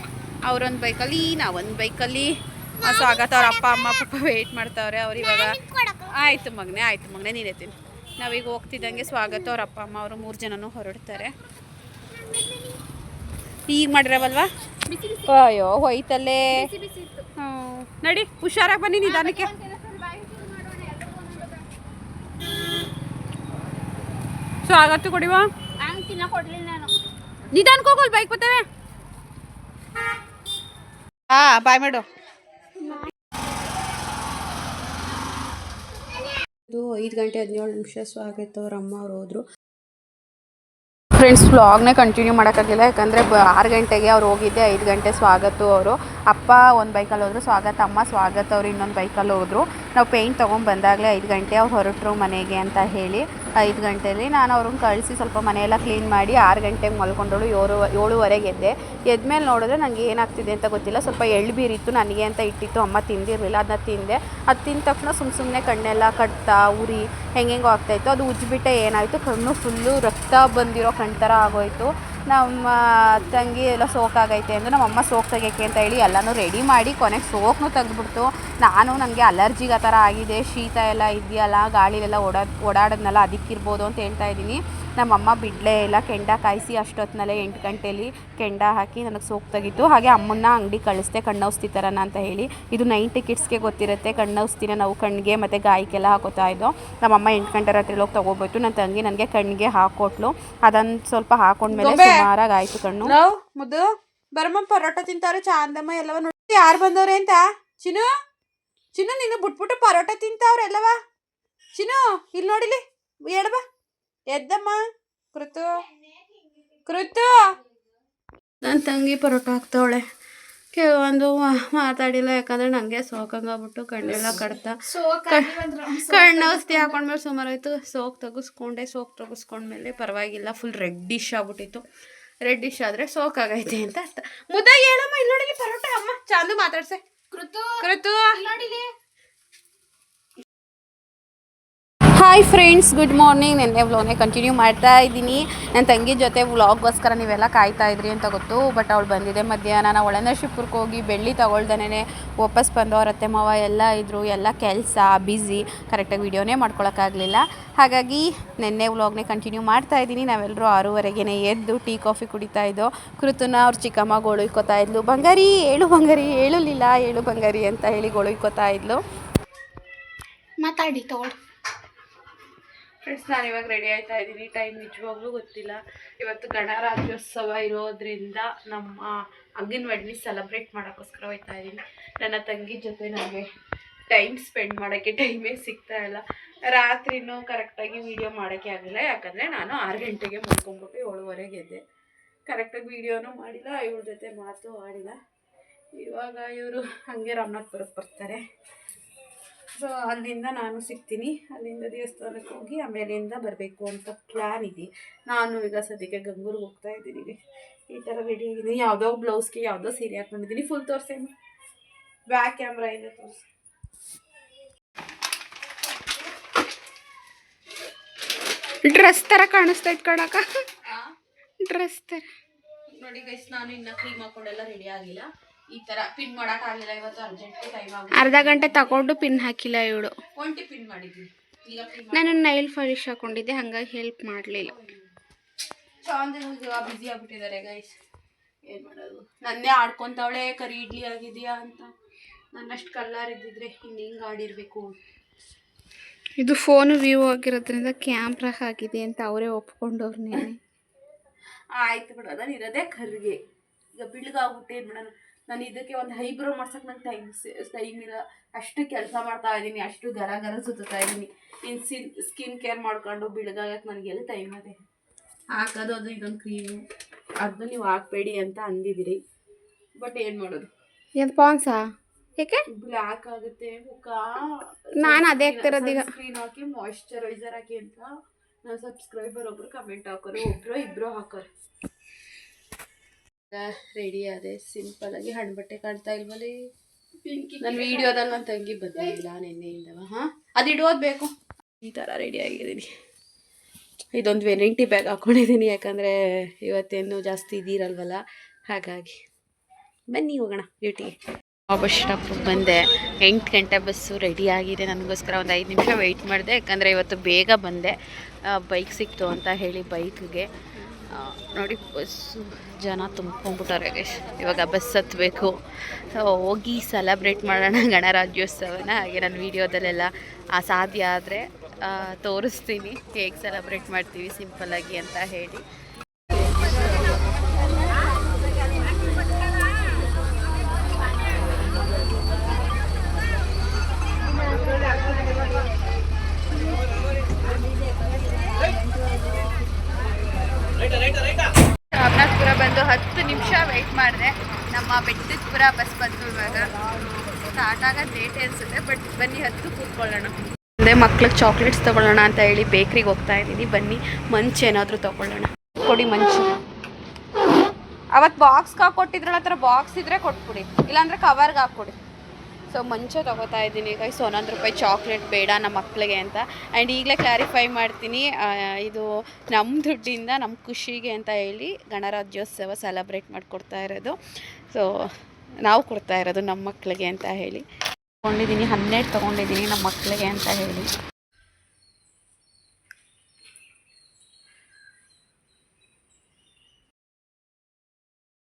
ಅವರೊಂದು ಬೈಕಲ್ಲಿ, ನಾವೊಂದು ಬೈಕಲ್ಲಿ. ಸ್ವಾಗತ ಅವ್ರ ಅಪ್ಪ ಅಮ್ಮ ಪಾಪ ವೆಯ್ಟ್ ಮಾಡ್ತಾವ್ರೆ. ಅವ್ರು ಇವಾಗ ಆಯಿತು ಮಗನೇ ನೀನೇ ತಿನ್ನು. ನಾವೀಗ ಹೋಗ್ತಿದ್ದಂಗೆ ಸ್ವಾಗತ ಅವ್ರ ಅಪ್ಪ ಅಮ್ಮ ಅವರು 3 ಜನನೂ ಹೊರಡ್ತಾರೆ. ಈಗ ಮಾಡಿರವಲ್ವಾ? ಅಯ್ಯೋ ಹೋಯ್ತಲ್ಲೇ. ನಡಿ, ಹುಷಾರಾಗಿ ಬನ್ನಿ ನಿಧಾನಕ್ಕೆ. ಸ್ವಾಗತ ಕೊಡಿವಾ? ನಿಧಾನಕ್ಕೆ ಹೋಗೋಲ್, ಬೈಕ್ ಬರ್ತವೆ. ಬಾಯ್ ಮಾಡು. ಇದು 5 ಗಂಟೆ 17 ನಿಮಿಷ. ಸ್ವಾಗತ ಅವ್ರ ಅಮ್ಮ ಅವ್ರು ಹೋದ್ರು. ಫ್ರೆಂಡ್ಸ್, ವ್ಲಾಗ್ನೇ ಕಂಟಿನ್ಯೂ ಮಾಡೋಕ್ಕಾಗಿಲ್ಲ, ಯಾಕಂದರೆ 6 ಗಂಟೆಗೆ ಅವ್ರು ಹೋಗಿದ್ದೆ. 5 ಗಂಟೆ ಸ್ವಾಗತ ಅವರು ಅಪ್ಪ ಒಂದು ಬೈಕಲ್ಲಿ ಹೋದ್ರು, ಸ್ವಾಗತ ಅಮ್ಮ ಸ್ವಾಗತ ಅವರು ಇನ್ನೊಂದು ಬೈಕಲ್ಲಿ ಹೋದ್ರು. ನಾವು ಪೇಂಟ್ ತೊಗೊಂಡು ಬಂದಾಗಲೇ 5 ಗಂಟೆ ಅವ್ರು ಹೊರಟರು ಮನೆಗೆ ಅಂತ ಹೇಳಿ. 5 ಗಂಟೆಯಲ್ಲಿ ನಾನು ಅವ್ರನ್ನ ಕಳಿಸಿ ಸ್ವಲ್ಪ ಮನೆಯೆಲ್ಲ ಕ್ಲೀನ್ ಮಾಡಿ 6 ಗಂಟೆಗೆ ಮಲ್ಕೊಂಡಳು. 7:30 ಎದ್ದೆ. ಎದ್ಮೇಲೆ ನೋಡಿದ್ರೆ ನನಗೆ ಏನಾಗ್ತಿದೆ ಅಂತ ಗೊತ್ತಿಲ್ಲ. ಸ್ವಲ್ಪ ಎಳ್ಬೀರಿತ್ತು ನನಗೆ ಅಂತ ಇಟ್ಟಿತ್ತು, ಅಮ್ಮ ತಿಂದಿರಲಿಲ್ಲ. ಅದನ್ನ ತಿಂದೆ. ಅದು ತಿಂದ ತಕ್ಷಣ ಸುಮ್ಮನೆ ಕಣ್ಣೆಲ್ಲ ಕಟ್ತಾ ಉರಿ ಹೆಂಗೆಂಗೋ ಆಗ್ತಾಯಿತ್ತು. ಅದು ಉಜ್ಜಿಬಿಟ್ಟೆ ಏನಾಯಿತು, ಕಣ್ಣು ಫುಲ್ಲು ರಕ್ತ ಬಂದಿರೋ ಕಣ್ಣು ಥರ ಆಗೋಯಿತು. ನಮ್ಮ ತಂಗಿ ಎಲ್ಲ ಸೋಕಾಗೈತೆ ಅಂದರೆ ನಮ್ಮಮ್ಮ ಸೋಕ್ ತೆಗಿಯೋಕ್ಕೆ ಅಂತ ಹೇಳಿ ಎಲ್ಲನೂ ರೆಡಿ ಮಾಡಿ ಕೊನೆಗೆ ಸೋಕ್ನೂ ತೆಗೆದ್ಬಿಡ್ತು. ನನಗೆ ಅಲರ್ಜಿಗೆ ಆ ಥರ ಆಗಿದೆ, ಶೀತ ಎಲ್ಲ ಇದೆಯಲ್ಲ, ಗಾಳಿಲೆಲ್ಲ ಓಡಾಡೋದ್ನೆಲ್ಲ ಅದಕ್ಕಿರ್ಬೋದು ಅಂತ ಹೇಳ್ತಾ ಇದ್ದೀನಿ. ನಮ್ಮಮ್ಮ ಬಿಡಲೇ ಇಲ್ಲ. ಕೆಂಡ ಕಾಯಿಸಿ ಅಷ್ಟೊತ್ತಿನಲ್ಲೇ 8 ಗಂಟೆಯಲ್ಲಿ ಕೆಂಡ ಹಾಕಿ ನನಗೆ ಸೋಕ್ ತೆಗಿತು. ಹಾಗೆ ಅಮ್ಮನ್ನ ಅಂಗಡಿ ಕಳಿಸ್ದೆ ಕಣ್ಣೌಷಧಿ ಥರನ ಅಂತ ಹೇಳಿ. ಇದು 90 ಕಿಡ್ಸ್ಗೆ ಗೊತ್ತಿರುತ್ತೆ. ಕಣ್ಣೌಷಧಿನ ನಾವು ಕಣ್ಣಿಗೆ ಮತ್ತು ಗಾಯಕ್ಕೆಲ್ಲ ಹಾಕೋತಾ ಇದ್ದೋ. ನಮ್ಮಮ್ಮ 8 ಗಂಟೆ ರಾತ್ರಿ ಹೋಗಿ ತೊಗೋಬೋಯ್ತು. ನನ್ನ ತಂಗಿ ನನಗೆ ಕಣ್ಣಿಗೆ ಹಾಕೊಟ್ಲು. ಅದನ್ನು ಸ್ವಲ್ಪ ಹಾಕೊಂಡ್ಮೇಲೆ ಸುಮಾರಾಗಿ ಆಯಿತು ಕಣ್ಣು. ಮುದ್ದು ಬರಮ್ಮ, ಪರೋಟ ತಿಂತಾರೆ ಚಾಂದಮ್ಮ ಎಲ್ಲವ ನೋಡಿ. ಯಾರು ಬಂದವ್ರೆ ಅಂತ? ಚಿನ್ನು ನೀನು ಬಿಟ್ಬಿಟ್ಟು ಪರೋಟ ತಿಂತಾವ್ರೆ ಎಲ್ಲವ. ಚಿನ್ನು ಇಲ್ಲಿ ನೋಡಿಲಿ, ಎಡಬಾ ಎದ್ದಮ್ಮ. ಕೃತು ಕೃತು ನನ್ನ ತಂಗಿ ಪರೋಟ ಹಾಕ್ತಾವಳೆ. ಕೆಲವೊಂದು ಮಾತಾಡಿಲ್ಲ, ಯಾಕಂದರೆ ನನಗೆ ಸೋಕಂಗಾಗ್ಬಿಟ್ಟು ಕಣ್ಣೆಲ್ಲ ಕಡ್ತಾ ಕಣ್ಣು ಔಷಧಿ ಹಾಕೊಂಡ್ಮೇಲೆ ಸುಮಾರಾಯಿತು. ಸೋಕ್ ತೆಗಿಸ್ಕೊಂಡ್ಮೇಲೆ ಪರವಾಗಿಲ್ಲ, ಫುಲ್ ರೆಡ್ಡಿಶ್ ಆಗ್ಬಿಟ್ಟಿತ್ತು. ರೆಡ್ಡಿಶ್ ಆದರೆ ಸೋಕಾಗೈತೆ ಅಂತ ಅರ್ಥ. ಮುದ್ದೆ ಹೇಳಮ್ಮ, ಇಲ್ಲಿ ನೋಡಿಲಿ ಪರೋಟ ಅಮ್ಮ ಚಾಂದು ಮಾತಾಡ್ಸೆ. ಕೃತು ಹಾಯ್ ಫ್ರೆಂಡ್ಸ್, ಗುಡ್ ಮಾರ್ನಿಂಗ್. ನೆನ್ನೆ ವ್ಲಾಗ್ನೇ ಕಂಟಿನ್ಯೂ ಮಾಡ್ತಾ ಇದ್ದೀನಿ. ನನ್ನ ತಂಗಿ ಜೊತೆ ವ್ಲಾಗ್ಗೋಸ್ಕರ ನೀವೆಲ್ಲ ಕಾಯ್ತಾ ಇದ್ರಿ ಅಂತ ಗೊತ್ತು. ಬಟ್ ಅವಳು ಬಂದಿದೆ ಮಧ್ಯಾಹ್ನ. ನಾವು ಒಳನರಸೀಪುರಕ್ಕೆ ಹೋಗಿ ಬೆಳ್ಳಿ ತೊಗೊಳ್ದೇನೆ ವಾಪಸ್ ಬಂದು ಅವ್ರ ಅತ್ತೆ ಮಾವ ಎಲ್ಲ ಇದ್ದರು. ಎಲ್ಲ ಕೆಲಸ ಬ್ಯುಸಿ, ಕರೆಕ್ಟಾಗಿ ವೀಡಿಯೋನೇ ಮಾಡ್ಕೊಳಕ್ಕಾಗಲಿಲ್ಲ. ಹಾಗಾಗಿ ನೆನ್ನೆ ವ್ಲಾಗ್ನೇ ಕಂಟಿನ್ಯೂ ಮಾಡ್ತಾ ಇದ್ದೀನಿ. ನಾವೆಲ್ಲರೂ 6:30ಗೆ ಎದ್ದು ಟೀ ಕಾಫಿ ಕುಡಿತಾ ಇದ್ದೋ. ಕೃತುನ ಅವ್ರ ಚಿಕ್ಕಮ್ಮ ಗೋಳುಯ್ಕೋತಾ ಇದ್ಲು. ಬಂಗಾರಿ ಏಳು ಬಂಗಾರಿ, ಏಳುಲಿಲ್ಲ ಏಳು ಬಂಗಾರಿ ಅಂತ ಹೇಳಿ ಗೋಳುಯ್ಕೋತಾ ಇದ್ಲು. ಮಾತಾಡಿ ತಗೊಳ್ಳಿ ಫ್ರೆಂಡ್ಸ್. ನಾನು ಇವಾಗ ರೆಡಿ ಆಯ್ತಾ ಇದ್ದೀನಿ. ಟೈಮ್ ನಿಜವಾಗ್ಲೂ ಗೊತ್ತಿಲ್ಲ. ಇವತ್ತು ಗಣರಾಜ್ಯೋತ್ಸವ ಇರೋದ್ರಿಂದ ನಮ್ಮ ಅಂಗನವಾಡಿ ಸೆಲೆಬ್ರೇಟ್ ಮಾಡೋಕ್ಕೋಸ್ಕರ ಹೋಗ್ತಾ ಇದ್ದೀನಿ. ನನ್ನ ತಂಗಿ ಜೊತೆ ನನಗೆ ಟೈಮ್ ಸ್ಪೆಂಡ್ ಮಾಡೋಕ್ಕೆ ಟೈಮೇ ಸಿಗ್ತಾ ಇಲ್ಲ. ರಾತ್ರಿನೂ ಕರೆಕ್ಟಾಗಿ ವೀಡಿಯೋ ಮಾಡೋಕ್ಕೆ ಆಗಲಿಲ್ಲ, ಯಾಕಂದರೆ ನಾನು 6 ಗಂಟೆಗೆ ಮಲ್ಕೊಂಡ್ಬಿಟ್ಟು 7:30 ಎದ್ದೆ. ಕರೆಕ್ಟಾಗಿ ವೀಡಿಯೋನೂ ಮಾಡಿಲ್ಲ, ಇವ್ರ ಜೊತೆ ಮಾತು ಆಡಿಲ್ಲ. ಇವಾಗ ಇವರು ಹಾಗೆ ರಾಮನಾಥ್ಪುರಕ್ಕೆ ಬರ್ತಾರೆ. ಸೊ ಅಲ್ಲಿಂದ ನಾನು ಸಿಗ್ತೀನಿ. ಅಲ್ಲಿಂದ ದೇವಸ್ಥಾನಕ್ಕೆ ಹೋಗಿ ಆಮೇಲಿಂದ ಬರಬೇಕು ಅಂತ ಪ್ಲ್ಯಾನ್ ಇದೆ. ನಾನು ಈಗ ಸದ್ಯಕ್ಕೆ ಗಂಗೂರಿಗೆ ಹೋಗ್ತಾ ಇದ್ದೀನಿ. ಈ ಥರ ರೆಡಿ ಆಗಿದ್ದೀನಿ. ಯಾವುದೋ ಬ್ಲೌಸ್ಗೆ ಯಾವುದೋ ಸೀರೆ ಹಾಕ್ಕೊಂಡಿದ್ದೀನಿ. ಫುಲ್ ತೋರಿಸೇನು, ಬ್ಯಾಕ್ ಕ್ಯಾಮ್ರಾಯಿಂದ ತೋರಿಸಿ. ಡ್ರೆಸ್ ಥರ ಕಾಣಿಸ್ತಾ ಇಟ್ಕೊಳಕ, ಡ್ರೆಸ್ ಥರ ನೋಡಿ ಗೈಸ್. ನಾನು ಇನ್ನು ಕ್ರೀಮ್ ಹಾಕೊಂಡೆಲ್ಲ ರೆಡಿ ಆಗಿಲ್ಲ. ಈ ಥರ ಪಿನ್ ಮಾಡೋಕ್ಕಾಗಲಿಲ್ಲ, ಇವತ್ತು ಅರ್ಜೆಂಟ್ಗೆ ಟೈಮ್ ಆಗುತ್ತೆ. ಅರ್ಧ ಗಂಟೆ ತಗೊಂಡು ಪಿನ್ ಹಾಕಿಲ್ಲ ಇವಳು. ಒಂಟಿ ಪಿನ್ ಮಾಡಿದ್ದೀನಿ. ಈಗ ನಾನು ನೈಲ್ ಪಾಲಿಶ್ ಹಾಕೊಂಡಿದ್ದೆ, ಹಾಗಾಗಿ ಹೆಲ್ಪ್ ಮಾಡಲಿಲ್ಲ. ಚಾಂದಿನ ಬ್ಯುಸಿ ಆಗಿಬಿಟ್ಟಿದ್ದಾರೆ ಗೈಸ್. ಏನು ಮಾಡೋದು, ನನ್ನೇ ಆಡ್ಕೊತಾವಳೆ ಕರಿ ಇಡ್ಲಿ ಆಗಿದೆಯಾ ಅಂತ. ನನ್ನಷ್ಟು ಕಲ್ಲರ್ ಇದ್ದಿದ್ರೆ ಇನ್ನು ಹಿಂಗೆ ಆಡಿರಬೇಕು. ಇದು ಫೋನು ವ್ಯೂ ಆಗಿರೋದ್ರಿಂದ ಕ್ಯಾಮ್ರಾ ಆಗಿದೆ ಅಂತ ಅವರೇ ಒಪ್ಕೊಂಡವ್ರನ್ನೇ. ಆಯ್ತು ಬಿಡು, ನಾನು ಇರೋದೇ ಕರ್ಗೆ. ಈಗ ಬಿಳ್ಗಾಗ್ಬಿಟ್ಟು ಏನು ಮಾಡೋಣ. ನಾನು ಇದಕ್ಕೆ ಒಂದು ಐಬ್ರೋ ಮಾಡ್ಸೋಕೆ ನಂಗೆ ಟೈಮ್ ಇಲ್ಲ. ಅಷ್ಟು ಕೆಲಸ ಮಾಡ್ತಾ ಇದ್ದೀನಿ, ಅಷ್ಟು ಗರ ಸುತ್ತಾ ಇದ್ದೀನಿ. ಇನ್ನು ಸ್ಕಿನ್ ಕೇರ್ ಮಾಡ್ಕೊಂಡು ಬಿಳ್ಗಾಗಕ್ಕೆ ನನಗೆಲ್ಲ ಟೈಮ್ ಅದೇ. ಹಾಕೋದು ಅದು ಇದೊಂದು ಕ್ರೀಮು, ಅದು ನೀವು ಹಾಕಬೇಡಿ ಅಂತ ಅಂದಿದ್ದೀರಿ. ಬಟ್ ಏನು ಮಾಡೋದು, ಏನು ಪಾನ್ಸಾ ಏಕೆ ಬ್ಲ್ಯಾಕ್ ಆಗುತ್ತೆ ಮುಖ. ನಾನು ಅದೇ ಹಾಕ್ತಿರೋದು ಈಗ. ಸ್ಕ್ರೀನ್ ಹಾಕಿ ಮಾಯ್ಶ್ಚರೈಸರ್ ಹಾಕಿ ಅಂತ ನನ್ನ ಸಬ್ಸ್ಕ್ರೈಬರ್ ಒಬ್ರು ಕಮೆಂಟ್ ಹಾಕೋರು, ಇಬ್ಬರು ಹಾಕೋರು. ರೆಡಿ ಆದೆ ಸಿಂಪಲ್ ಆಗಿ. ಹಣ್ಣು ಬಟ್ಟೆ ಕಾಣ್ತಾ ಇಲ್ವಲ್ಲಿ ನನ್ನ ವೀಡಿಯೋದಲ್ಲಿ. ನನ್ನ ತಂಗಿ ಬಂದಿಲ್ಲ ನೆನ್ನೆಯಿಂದವ. ಅದು ಇಡೋದು ಬೇಕು. ಈ ಥರ ರೆಡಿ ಆಗಿದ್ದೀನಿ. ಇದೊಂದು ವೆರೈಟಿ ಬ್ಯಾಗ್ ಹಾಕ್ಕೊಂಡಿದ್ದೀನಿ, ಯಾಕಂದರೆ ಇವತ್ತೇನು ಜಾಸ್ತಿ ಇದಿರಲ್ವಲ್ಲ, ಹಾಗಾಗಿ. ಬನ್ನಿ ಹೋಗೋಣ ಡ್ಯೂಟಿಗೆ. ಬಸ್ ಸ್ಟಾಪಿಗೆ ಬಂದೆ. 8 ಗಂಟೆ ಬಸ್ಸು ರೆಡಿ ಆಗಿದೆ. ನನಗೋಸ್ಕರ ಒಂದು 5 ನಿಮಿಷ ವೆಯ್ಟ್ ಮಾಡಿದೆ, ಯಾಕಂದರೆ ಇವತ್ತು ಬೇಗ ಬಂದೆ. ಬೈಕ್ ಸಿಕ್ತು ಅಂತ ಹೇಳಿ ಬೈಕ್ಗೆ. ನೋಡಿ ಬಸ್ಸು ಜನ ತುಂಬ್ಕೊಂಡ್ಬಿಟ್ಟಾರೆ ಗೈಸ್. ಇವಾಗ ಬಸ್ ಹತ್ತಬೇಕು, ಹೋಗಿ ಸೆಲೆಬ್ರೇಟ್ ಮಾಡೋಣ ಗಣರಾಜ್ಯೋತ್ಸವನ. ಹಾಗೆ ನನ್ನ ವೀಡಿಯೋದಲ್ಲೆಲ್ಲ ಸಾಧ್ಯ ಆದರೆ ತೋರಿಸ್ತೀನಿ ಹೇಗೆ ಸೆಲೆಬ್ರೇಟ್ ಮಾಡ್ತೀವಿ ಸಿಂಪಲ್ಲಾಗಿ ಅಂತ ಹೇಳಿ. ರಾಮನಾಥ್ಪುರ ಬಂದು 10 ನಿಮಿಷ ವೆಯ್ಟ್ ಮಾಡಿದೆ. ನಮ್ಮ ಬೆಟ್ಟದಪುರ ಬಸ್ ಬಂದು ಇವಾಗ ಸ್ಟಾರ್ಟ್ ಆಗೋದು ಲೇಟ್ ಅನಿಸುತ್ತೆ. ಬಟ್ ಬನ್ನಿ ಹತ್ತು ಕೂತ್ಕೊಳ್ಳೋಣ. ಅದೇ ಮಕ್ಳಿಗೆ ಚಾಕ್ಲೇಟ್ಸ್ ತೊಗೊಳ್ಳೋಣ ಅಂತ ಹೇಳಿ ಬೇಕ್ರಿಗೆ ಹೋಗ್ತಾ ಇದ್ದೀನಿ. ಬನ್ನಿ ಮಂಚ್ ಏನಾದರೂ ತೊಗೊಳ್ಳೋಣ. ಕೊಡಿ ಮಂಚು. ಅವತ್ತು ಬಾಕ್ಸ್ಗೆ ಹಾಕ್ಕೊಟ್ಟಿದ್ರಲ್ಲ, ಆ ಥರ ಬಾಕ್ಸ್ ಇದ್ದರೆ ಕೊಟ್ಬಿಡಿ, ಇಲ್ಲಾಂದರೆ ಕವರ್ಗೆ ಹಾಕ್ಕೊಡಿ. ಸೊ ಮಂಚು ತೊಗೋತಾ ಇದ್ದೀನಿ ಗೈಸ್. 1 ರೂಪಾಯಿ ಚಾಕ್ಲೇಟ್ ಬೇಡ ನಮ್ಮ ಮಕ್ಕಳಿಗೆ ಅಂತ. ಆ್ಯಂಡ್ ಈಗಲೇ ಕ್ಲಾರಿಫೈ ಮಾಡ್ತೀನಿ, ಇದು ನಮ್ಮ ದುಡ್ಡಿಂದ ನಮ್ಮ ಖುಷಿಗೆ ಅಂತ ಹೇಳಿ ಗಣರಾಜ್ಯೋತ್ಸವ ಸೆಲೆಬ್ರೇಟ್ ಮಾಡಿಕೊಡ್ತಾ ಇರೋದು. ಸೊ ನಾವು ಕೊಡ್ತಾ ಇರೋದು ನಮ್ಮ ಮಕ್ಕಳಿಗೆ ಅಂತ ಹೇಳಿ ತೊಗೊಂಡಿದ್ದೀನಿ. 12 ತೊಗೊಂಡಿದ್ದೀನಿ ನಮ್ಮ ಮಕ್ಕಳಿಗೆ ಅಂತ ಹೇಳಿ.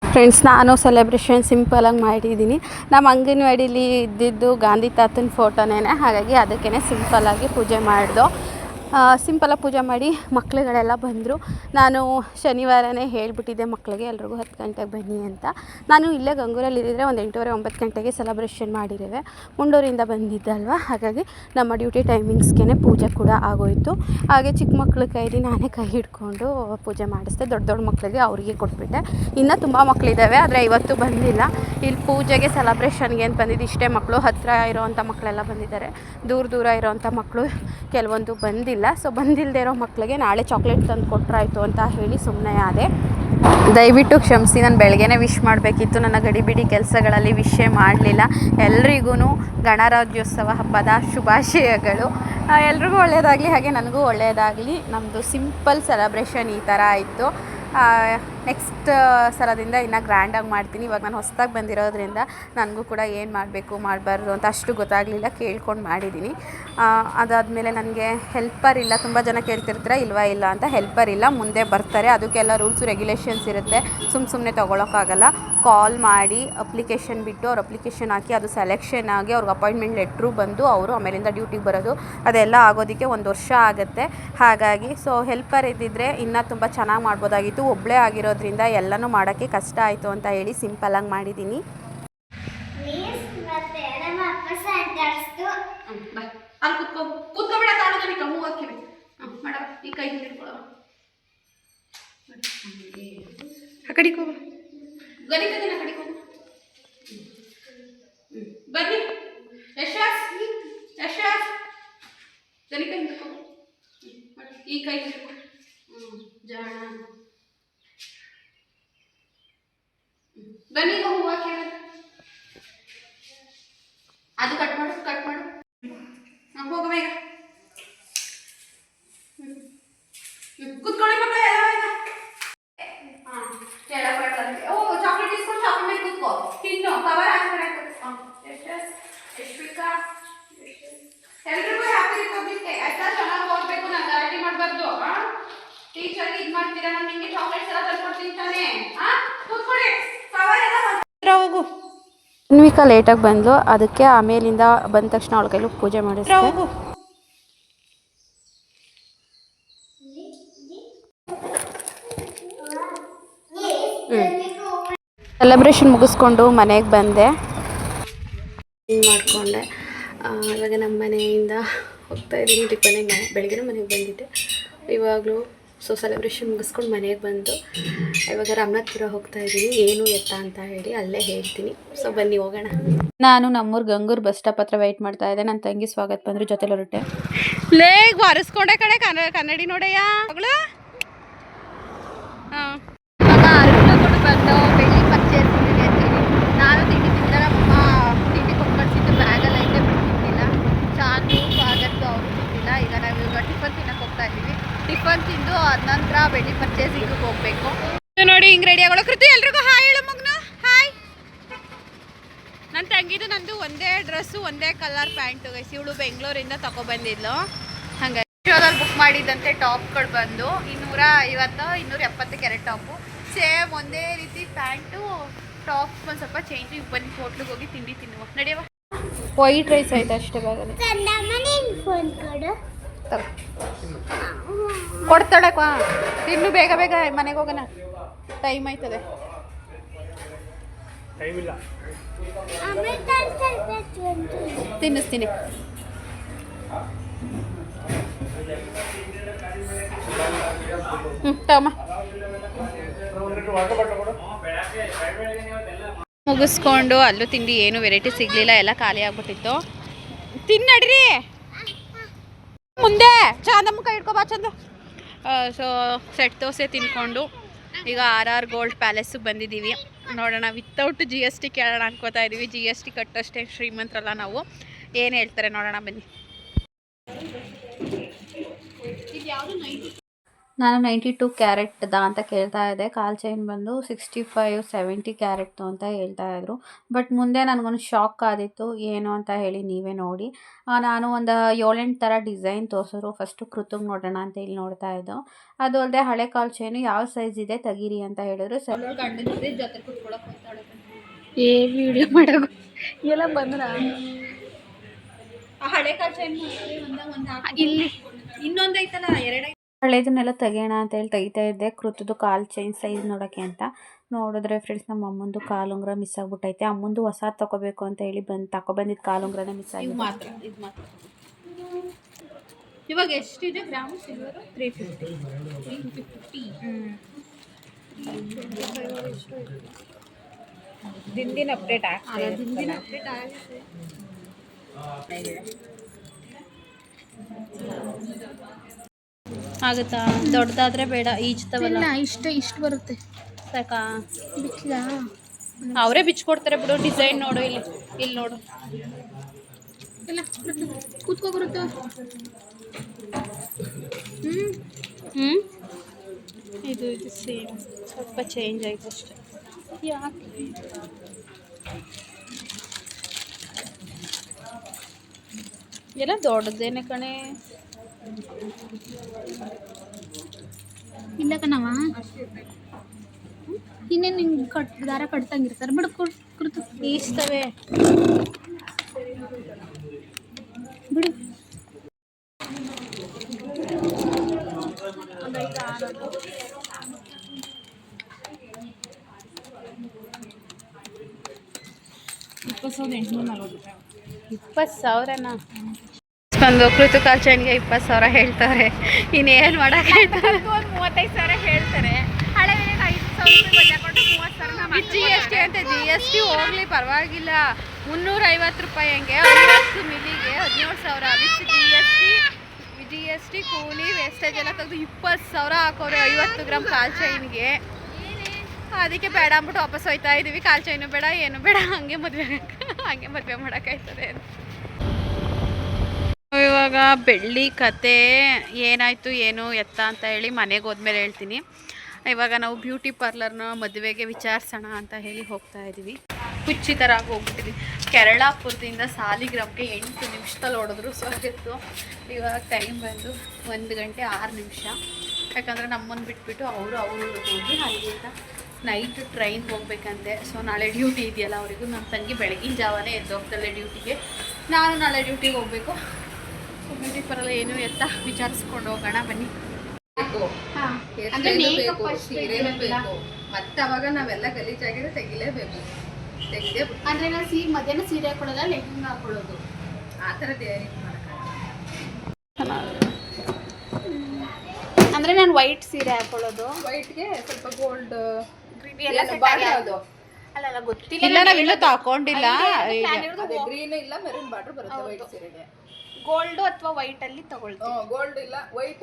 ಫ್ರೆಂಡ್ಸ್, ನಾನು ಸೆಲೆಬ್ರೇಷನ್ ಸಿಂಪಲಾಗಿ ಮಾಡಿದ್ದೀನಿ. ನಮ್ಮ ಅಂಗನವಾಡಿಲಿ ಇದ್ದಿದ್ದು ಗಾಂಧಿ ತಾತನ ಫೋಟೋನೇ, ಹಾಗಾಗಿ ಅದಕ್ಕೇ ಸಿಂಪಲ್ಲಾಗಿ ಪೂಜೆ ಮಾಡಿದೋ. ಸಿಂಪಲಾಗಿ ಪೂಜೆ ಮಾಡಿ ಮಕ್ಳುಗಳೆಲ್ಲ ಬಂದರು. ನಾನು ಶನಿವಾರನೇ ಹೇಳಿಬಿಟ್ಟಿದ್ದೆ ಮಕ್ಕಳಿಗೆ ಎಲ್ರಿಗೂ 10 ಗಂಟೆಗೆ ಬನ್ನಿ ಅಂತ. ನಾನು ಇಲ್ಲೇ ಗಂಗೂರಲ್ಲಿ ಇದ್ದಿದ್ರೆ ಒಂದು 8:30 9 ಗಂಟೆಗೆ ಸೆಲೆಬ್ರೇಷನ್ ಮಾಡಿದ್ದೇವೆ. ಮುಂಡೂರಿಂದ ಬಂದಿದ್ದಲ್ವ, ಹಾಗಾಗಿ ನಮ್ಮ ಡ್ಯೂಟಿ ಟೈಮಿಂಗ್ಸ್ಗೆ ಪೂಜೆ ಕೂಡ ಆಗೋಯಿತು. ಹಾಗೆ ಚಿಕ್ಕ ಮಕ್ಳ ಕೈಲಿ ನಾನೇ ಕೈ ಹಿಡ್ಕೊಂಡು ಪೂಜೆ ಮಾಡಿಸ್ದೆ. ದೊಡ್ಡ ದೊಡ್ಡ ಮಕ್ಕಳಿಗೆ ಅವರಿಗೆ ಕೊಟ್ಬಿಟ್ಟೆ. ಇನ್ನೂ ತುಂಬ ಮಕ್ಕಳಿದ್ದಾವೆ, ಆದರೆ ಇವತ್ತು ಬಂದಿಲ್ಲ. ಇಲ್ಲಿ ಪೂಜೆಗೆ ಸೆಲೆಬ್ರೇಷನ್ಗೆ ಅಂತ ಬಂದಿದ್ದು ಇಷ್ಟೇ ಮಕ್ಕಳು. ಹತ್ತಿರ ಇರೋವಂಥ ಮಕ್ಕಳೆಲ್ಲ ಬಂದಿದ್ದಾರೆ, ದೂರ ಇರೋವಂಥ ಮಕ್ಕಳು ಕೆಲವೊಂದು ಬಂದಿಲ್ಲ. ಸೊ ಬಂದಿಲ್ಲದೆ ಇರೋ ಮಕ್ಕಳಿಗೆ ನಾಳೆ ಚಾಕ್ಲೇಟ್ ತಂದು ಕೊಟ್ಟರಾಯ್ತು ಅಂತ ಹೇಳಿ ಸುಮ್ಮನೆ ಆದೆ. ದಯವಿಟ್ಟು ಕ್ಷಮಿಸಿ, ನಾನು ಬೆಳಗ್ಗೆನೇ ವಿಶ್ ಮಾಡಬೇಕಿತ್ತು. ನನ್ನ ಗಡಿಬಿಡಿ ಕೆಲಸಗಳಲ್ಲಿ ವಿಶೇ ಮಾಡಲಿಲ್ಲ. ಎಲ್ರಿಗೂ ಗಣರಾಜ್ಯೋತ್ಸವ ಹಬ್ಬದ ಶುಭಾಶಯಗಳು. ಎಲ್ರಿಗೂ ಒಳ್ಳೆಯದಾಗಲಿ, ಹಾಗೆ ನನಗೂ ಒಳ್ಳೆಯದಾಗಲಿ. ನಮ್ಮದು ಸಿಂಪಲ್ ಸೆಲೆಬ್ರೇಷನ್ ಈ ಥರ ಆಯಿತು. ನೆಕ್ಸ್ಟ್ ಸಲದಿಂದ ಇನ್ನು ಗ್ರ್ಯಾಂಡಾಗಿ ಮಾಡ್ತೀನಿ. ಇವಾಗ ನಾನು ಹೊಸದಾಗಿ ಬಂದಿರೋದ್ರಿಂದ ನನಗೂ ಕೂಡ ಏನು ಮಾಡಬೇಕು ಮಾಡಬಾರ್ದು ಅಂತ ಅಷ್ಟು ಗೊತ್ತಾಗಲಿಲ್ಲ, ಕೇಳ್ಕೊಂಡು ಮಾಡಿದ್ದೀನಿ. ಅದಾದಮೇಲೆ ನನಗೆ ಹೆಲ್ಪರ್ ಇಲ್ಲ. ತುಂಬ ಜನ ಕೇಳ್ತಿರ್ತೀರ ಇಲ್ಲ ಅಂತ. ಹೆಲ್ಪರ್ ಇಲ್ಲ, ಮುಂದೆ ಬರ್ತಾರೆ. ಅದಕ್ಕೆಲ್ಲ ರೂಲ್ಸು ರೆಗ್ಯುಲೇಷನ್ಸ್ ಇರುತ್ತೆ. ಸುಮ್ಮನೆ ತೊಗೊಳಕ್ಕಾಗಲ್ಲ. ಕಾಲ್ ಮಾಡಿ ಅಪ್ಲಿಕೇಶನ್ ಬಿಟ್ಟು ಅವ್ರು ಅಪ್ಲಿಕೇಶನ್ ಹಾಕಿ ಅದು ಸೆಲೆಕ್ಷನ್ ಆಗಿ ಅವ್ರಿಗೆ ಅಪಾಯಿಂಟ್ಮೆಂಟ್ ಲೆಟ್ರು ಬಂದು ಅವರು ಆಮೇಲಿಂದ ಡ್ಯೂಟಿಗೆ ಬರೋದು ಅದೆಲ್ಲ ಆಗೋದಕ್ಕೆ 1 ವರ್ಷ ಆಗುತ್ತೆ. ಹಾಗಾಗಿ ಸೊ ಹೆಲ್ಪರ್ ಇದ್ದಿದ್ದರೆ ಇನ್ನೂ ತುಂಬ ಚೆನ್ನಾಗಿ ಮಾಡ್ಬೋದಾಗಿತ್ತು. ಒಬ್ಬಳೇ ಆಗಿರೋದ್ರಿಂದ ಎಲ್ಲನೂ ಮಾಡೋಕ್ಕೆ ಕಷ್ಟ ಆಯಿತು ಅಂತ ಹೇಳಿ ಸಿಂಪಲಾಗಿ ಮಾಡಿದ್ದೀನಿ. ಅಲ್ಲಿ ಕೂತ್ಕೊಬೇಡ, ತಾಳೋದಕ್ಕೆ ಮೂವ್ ಹಾಕಿವೆ ಮೇಡಮ್. ಈ ಕೈ ಹಿಡ್ಕೊಳ್ಳೋ ಆ ಕಡೆಗೆ ಹೋಗು, ಗಣಿತದಿನ ಕಡೆಗೆ ಹೋಗು. ಬನ್ನಿ ಯಶಸ್ ಗಣಿತ ಹಿಡ್ಕೊ, ಈ ಕೈ ಹಿಡ್ಕೊ. ಜಾಣ ಬನ್ನಿ, ಹೂವು ಹಾಕಿ ಅದು ಕಟ್ ಮಾಡು ಹೋಗ ಬೇಗ. ಕುತ್ಕೊಳ್ಳಿ ಮಕ್ಕಳೇ, ಓ ಚಾಕ್ಲೇಟ್ ಇಸ್ಕೊಂಡು ಚಾಕ್ಲೇಟ್ ಕುತ್ಕೋ, ತಿನ್ನು, ಕವರ್ ಹಾಕ್ತಾರೆ. ಎಲ್ರಿಗೂ ಹ್ಯಾಪಿ ರಿಪಬ್ಲಿಕ್ ಡೇ. ಆಯ್ತಾ? ಚೆನ್ನಾಗಿ ಹೋಗ್ಬೇಕು, ನಾನು ಗಲಾಟೆ ಮಾಡಬಾರ್ದು. ಟೀಚರ್ಗೆ ಇದು ಮಾಡ್ತೀರಾ, ನಾನು ನಿಮಗೆ ಚಾಕ್ಲೇಟ್ಸ್ ಎಲ್ಲ ತಂದ್ಕೊಡ್ತೀನಿ ತಾನೇ. ಕೂತ್ಕೊಳ್ಳಿ, ಕವರ್ ಎಲ್ಲ ಹೋಗು. ಅನ್ವಿಕಾ ಲೇಟಾಗಿ ಬಂದ್ಲು, ಅದಕ್ಕೆ ಆಮೇಲಿಂದ ಬಂದ ತಕ್ಷಣ ಅವಳ ಕೈಲಿ ಪೂಜೆ ಮಾಡಿಸ್ದೆ. ಸೆಲೆಬ್ರೇಷನ್ ಮುಗಿಸ್ಕೊಂಡು ಮನೆಗೆ ಬಂದೆ. ಮಾಡಿಕೊಂಡೆ. ಇವಾಗ ನಮ್ಮ ಮನೆಯಿಂದ ಹೋಗ್ತಾ ಇದ್ದೀನಿ ಟಿಫನಿಗೆ. ಬೆಳಗ್ಗೆ ಮನೆಗೆ ಬಂದಿದ್ದೆ, ಇವಾಗಲೂ ಸೊ ಸೆಲೆಬ್ರೇಷನ್ ಮುಗಿಸ್ಕೊಂಡು ಮನೆಗೆ ಬಂದು ಇವಾಗ ರಾಮನಾಥ್ಪುರ ಹೋಗ್ತಾ ಇದ್ದೀನಿ. ಏನು ಎತ್ತ ಅಂತ ಹೇಳಿ ಅಲ್ಲೇ ಹೇಳ್ತೀನಿ. ಸೊ ಬನ್ನಿ ಹೋಗೋಣ. ನಾನು ನಮ್ಮೂರು ಗಂಗೂರು ಬಸ್ ಸ್ಟಾಪ್ ಹತ್ರ ವೆಯ್ಟ್ ಮಾಡ್ತಾ ಇದ್ದೆ. ನನ್ನ ತಂಗಿ ಸ್ವಾಗತ ಬಂದರು, ಜೊತೆಲಿ ಹೊರಟೆ. ಲೇಗ್ ಬಾರಿಸ್ಕೊಂಡೆ ಕಡೆ ಕನ್ನಡಿ ನೋಡಯ್ಯ ಮಗಳು. ಹಾಂ ಬಂದು ಬೆಳ್ಳಿ ಪರ್ಚೇಸಿಂಗ್ ಅಂತೀನಿ. ನಾನು ತಿಂಡಿ ತಿಂದರೆ ಅಮ್ಮ ತಿಂಡಿ ಕೊಟ್ಟು ಕಳಿಸಿದ್ದು ಬ್ಯಾಗಲ್ಲಿ ಐತೆ, ಬಿಡ್ತಿದ್ದಿಲ್ಲ. ಚಾನು ಸ್ವಾಗತ ಅವರು ತಿಂದಿಲ್ಲ. ಈಗ ನಾವು ಇವಾಗ ಟಿಫನ್ ತಿನ್ನಕ್ಕೆ ಹೋಗ್ತಾ ಇದ್ದೀವಿ. ಟಿಫನ್ ತಿಂದು ಅದ ನಂತರ ಬೆಳ್ಳಿ ಪರ್ಚೇಸಿಂಗ್ ಹೋಗಬೇಕು. ನೋಡಿ ಹಿಂಗೆ ರೆಡಿ ಆಗೋಳು. ಕೃತಿ ಎಲ್ರಿಗೂ ಹಾಯ್ ಹೇಳು ಮಗನ. ಹಾಯ್. ನನ್ನ ತಂಗಿದು ನಂದು ಒಂದೇ ಡ್ರೆಸ್ಸು, ಒಂದೇ ಕಲರ್ ಪ್ಯಾಂಟು ಗೈಸ್. ಇವಳು ಬೆಂಗಳೂರಿಂದ ತಗೊಬಂದಿದ್ಲು. ಹಾಗಾಗಿ ಮೀಶೋದಲ್ಲಿ ಬುಕ್ ಮಾಡಿದ್ದಂತೆ ಟಾಪ್ಗಳು ಬಂದು 250 270 2 ಟಾಪು ಸೇಮ್ ಒಂದೇ ರೀತಿ ಪ್ಯಾಂಟು ಟಾಪ್. ಒಂದು ಸ್ವಲ್ಪ ಚೇಂಜ್. ಈಗ ಬನ್ನಿ ಹೋಟ್ಲಿಗೆ ಹೋಗಿ ತಿಂಡಿ ತಿನ್ನುವ ನಡೆಯವ. ವೈಟ್ ರೈಸ್ ಆಯ್ತು ಅಷ್ಟೇ ಬ್ಯಾಗಲ್ಲಿ. ಕೊಡ್ತಾಳಕ್ಕ, ತಿನ್ನು ಬೇಗ ಬೇಗ, ಮನೆಗೆ ಹೋಗೋಣ, ಟೈಮ್ ಆಯ್ತದೆ. ತಿನ್ನಿಸ್ತೀನಿ. ತಮ್ಮ ಮುಗಿಸ್ಕೊಂಡು ಅಲ್ಲೂ ತಿಂಡಿ ಏನು ವೆರೈಟಿ ಸಿಗಲಿಲ್ಲ, ಎಲ್ಲ ಖಾಲಿ ಆಗ್ಬಿಟ್ಟಿತ್ತು. ತಿನ್ನಡ್ರಿ ಮುಂದೆ ಚಂದಮ್ಮ ಕೈ ಹಿಡ್ಕೊಬಾ ಚಂದ. ಸೊ ಸೆಟ್ ದೋಸೆ ತಿನ್ಕೊಂಡು ಈಗ RR ಗೋಲ್ಡ್ ಪ್ಯಾಲೇಸಿಗೆ ಬಂದಿದ್ದೀವಿ. ನೋಡೋಣ, ವಿತೌಟ್ GST ಕೇಳೋಣ ಅನ್ಕೋತಾ ಇದ್ದೀವಿ. GST ಕಟ್ಟೋಷ್ಟೇ ಶ್ರೀಮಂತರಲ್ಲ ನಾವು. ಏನು ಹೇಳ್ತಾರೆ ನೋಡೋಣ ಬನ್ನಿ. ನಾನು 92 ಕ್ಯಾರೆಟ್ದ ಅಂತ ಕೇಳ್ತಾ ಇದ್ದೆ. ಕಾಲ್ ಚೈನ್ ಬಂದು 65 70 ಕ್ಯಾರೆಟ್ದು ಅಂತ ಹೇಳ್ತಾ ಇದ್ರು. ಬಟ್ ಮುಂದೆ ನನಗೊಂದು ಶಾಕ್ ಆದಿತ್ತು, ಏನು ಅಂತ ಹೇಳಿ ನೀವೇ ನೋಡಿ. ನಾನು ಒಂದು 7-8 ಥರ ಡಿಸೈನ್ ತೋರಿಸಿದ್ರು. ಫಸ್ಟು ಕೃತಂಗೆ ನೋಡೋಣ ಅಂತ ಹೇಳಿ ನೋಡ್ತಾ ಇದ್ದೋ. ಅದು ಅಲ್ಲದೆ ಹಳೆ ಕಾಲ್ ಚೈನು ಯಾವ ಸೈಜ್ ಇದೆ ತೆಗೀರಿ ಅಂತ ಹೇಳಿದ್ರು. ಜೊತೆ ಕುತ್ಕೊಳಕ್ಕೆ ಹೋಗ್ತಾಳೆ. ವಿಡಿಯೋ ಮಾಡೋದು ಎಲ್ಲ ಬಂದ್ರ ಆ ಹಳೆ ಕಾಲ್ ಚೈನ್ ಇಲ್ಲಿ ಇನ್ನೊಂದೈತಲ್ಲ ಎರಡೈತೆ. ಹಳೇದನ್ನೆಲ್ಲ ತೆಗೆಯೋಣ ಅಂತ ಹೇಳಿ ತೆಗಿತಾ ಇದ್ದೆ. ಕೃತದ್ದು ಕಾಲು ಚೈನ್ ಸೈಜ್ ನೋಡೋಕ್ಕೆ ಅಂತ ನೋಡಿದ್ರೆ ಫ್ರೆಂಡ್ಸ್, ನಮ್ಮ ಅಮ್ಮಂದು ಕಾಲುಂಗ್ರ ಮಿಸ್ ಆಗ್ಬಿಟ್ಟೈತೆ. ಅಮ್ಮಂದು ಹೊಸ ತಗೋಬೇಕು ಅಂತ ಹೇಳಿ ತಗೊಬಂದಿದ್ದು ಕಾಲುಂಗ್ರನೇ ಮಿಸ್ ಆಗಿದೆ. ಇದು ಮಾತ್ರ ಇವಾಗ ಎಷ್ಟಿದೆ ಗ್ರಾಮ್ ಸಿಲ್ವರ್? 350. ದಿನ ಅಪ್ಡೇಟ್ ಆಗುತ್ತಾ? ದೊಡ್ಡದಾದ್ರೆ ಬೇಡ, ಈಜ್ತವಲ್ಲ. ಇಷ್ಟು ಬರುತ್ತೆ ಸಾಕಾ? ಬಿಚ್ಚಲ ಅವರೇ ಬಿಚ್ಕೊಡ್ತಾರೆ ಬಿಡು. ಡಿಸೈನ್ ನೋಡು, ಇಲ್ಲಿ ನೋಡು. ಎಲ್ಲ ಕೂತ್ಕೊ ಬರುತ್ತಾ? ಇದು ಸೇಮ್, ಸ್ವಲ್ಪ ಚೇಂಜ್ ಆಯ್ತು ಅಷ್ಟೆ. ಯಾಕೆ ಎಲ್ಲ ದೊಡ್ಡದೇನೆ ಕಣೆ. ಇಲ್ಲ ಕಣವ, ಇನ್ನೇನು ನಿಂಗೆ ದಾರ ಕಟ್ತಂಗಿರ್ತಾರೆ ಬಿಡು. ಕುರ್ತು ಈಸ್ತವೆ ಬಿಡು. ₹20,000 ಒಂದು ಕೃತು ಕಾಲ್ ಚೈನ್ಗೆ 20,000 ಹೇಳ್ತಾರೆ. ಇನ್ನೇನು ಮಾಡೋಕೆ? 35,000 ಹೇಳ್ತಾರೆ. ಹಳೆ 5,000 GST ಅಂತ. GST ಹೋಗ್ಲಿ ಪರವಾಗಿಲ್ಲ, ₹350 ಹಂಗೆ 50 ಮಿಲಿಗೆ 17,000 ವಿತ್ GST ಕೂಲಿ ವೇಸ್ಟೇಜ್ ಎಲ್ಲ ತೆಗೆದು 20,000 ಹಾಕೋರೆ 50 ಗ್ರಾಮ್ ಕಾಲ್ ಚೈನ್ಗೆ. ಅದಕ್ಕೆ ಬೇಡ ಅಂದ್ಬಿಟ್ಟು ವಾಪಸ್ ಹೋಯ್ತಾ ಇದ್ದೀವಿ. ಕಾಲ್ ಚೈನು ಬೇಡ, ಏನು ಬೇಡ, ಹಂಗೆ ಮದುವೆ ಮಾಡೋಕ್ಕಾಯ್ತದೆ ಅಂತ. ಇವಾಗ ಬೆಳ್ಳಿ ಕತೆ ಏನಾಯಿತು ಏನು ಎತ್ತ ಅಂತ ಹೇಳಿ ಮನೆಗೆ ಹೋದ್ಮೇಲೆ ಹೇಳ್ತೀನಿ. ಇವಾಗ ನಾವು ಬ್ಯೂಟಿ ಪಾರ್ಲರ್ನ ಮದುವೆಗೆ ವಿಚಾರಿಸೋಣ ಅಂತ ಹೇಳಿ ಹೋಗ್ತಾ ಇದ್ದೀವಿ. ಹುಚ್ಚಿ ಥರ ಹೋಗ್ಬಿಟ್ಟಿದ್ವಿ. ಕೆರಳಾಪುರದಿಂದ ಸಾಲಿಗ್ರಾಮ್ಗೆ 8 ನಿಮಿಷದಲ್ಲಿ ಹೊಡೆದ್ರು ಸ್ವಾಗತ್ತು. ಇವಾಗ ಟೈಮ್ ಬಂದು 1 ಗಂಟೆ 6 ನಿಮಿಷ. ಯಾಕಂದರೆ ನಮ್ಮನ್ನು ಬಿಟ್ಬಿಟ್ಟು ಅವರು ಹೋಗಿ ಅಲ್ಲಿಂದ ನೈಟ್ ಟ್ರೈನ್ ಹೋಗ್ಬೇಕಂತೆ. ಸೊ ನಾಳೆ ಡ್ಯೂಟಿ ಇದೆಯಲ್ಲ ಅವರಿಗೂ. ನಮ್ಮ ತಂಗಿ ಬೆಳಗಿನ ಜಾವನೇ ಎದ್ದು ಹೋಗ್ತಾಳೆ ಡ್ಯೂಟಿಗೆ. ನಾನು ನಾಳೆ ಡ್ಯೂಟಿಗೆ ಹೋಗಬೇಕು. ಬ್ಯೂಟಿ ಪಾರ್ಲರ್ ಏನು ಎತ್ತ ವಿಚಾರಿಸ್ಕೊಂಡು ಹೋಗೋಣ ಬನ್ನಿ. ಮತ್ತೆ ಅವಾಗ ನಾವೆಲ್ಲ ಗಲೀಜಾಗಿದ್ರೆ ತೆಗಿಲೇಬೇಕು. ಅಂದ್ರೆ ನಾನು ಮಧ್ಯಾಹ್ನ ಸೀರೆ ಹಾಕೊಳ್ಳೋಲ್ಲ, ಲೆಹಂಗಾ ಹಾಕೊಳ್ಳೋದು. ಆ ಥರದ್ದು ಅಂದ್ರೆ ನಾನು ವೈಟ್ ಸೀರೆ ಹಾಕೊಳ್ಳೋದು. ವೈಟ್ಗೆ ಸ್ವಲ್ಪ ಗೋಲ್ಡ್ ಅಲ್ಲ ಗೊತ್ತಿಲ್ಲ. ಇಲ್ಲ, ನಾವು ಇನ್ನೂ ತಗೊಂಡಿಲ್ಲ. ಗ್ರೀನ್ ಇಲ್ಲ ಮೆರೂನ್ ಬಾರ್ಡರ್ ಬರುತ್ತೆ ವೈಟ್ ಸೀರೆಗೆ. ಗೋಲ್ಡ್ ಅಥವಾ ವೈಟ್ ಅಲ್ಲಿ ತಗೊಳ್ತೀನಿ. ಗೋಲ್ಡ್ ಇಲ್ಲ ವೈಟ್.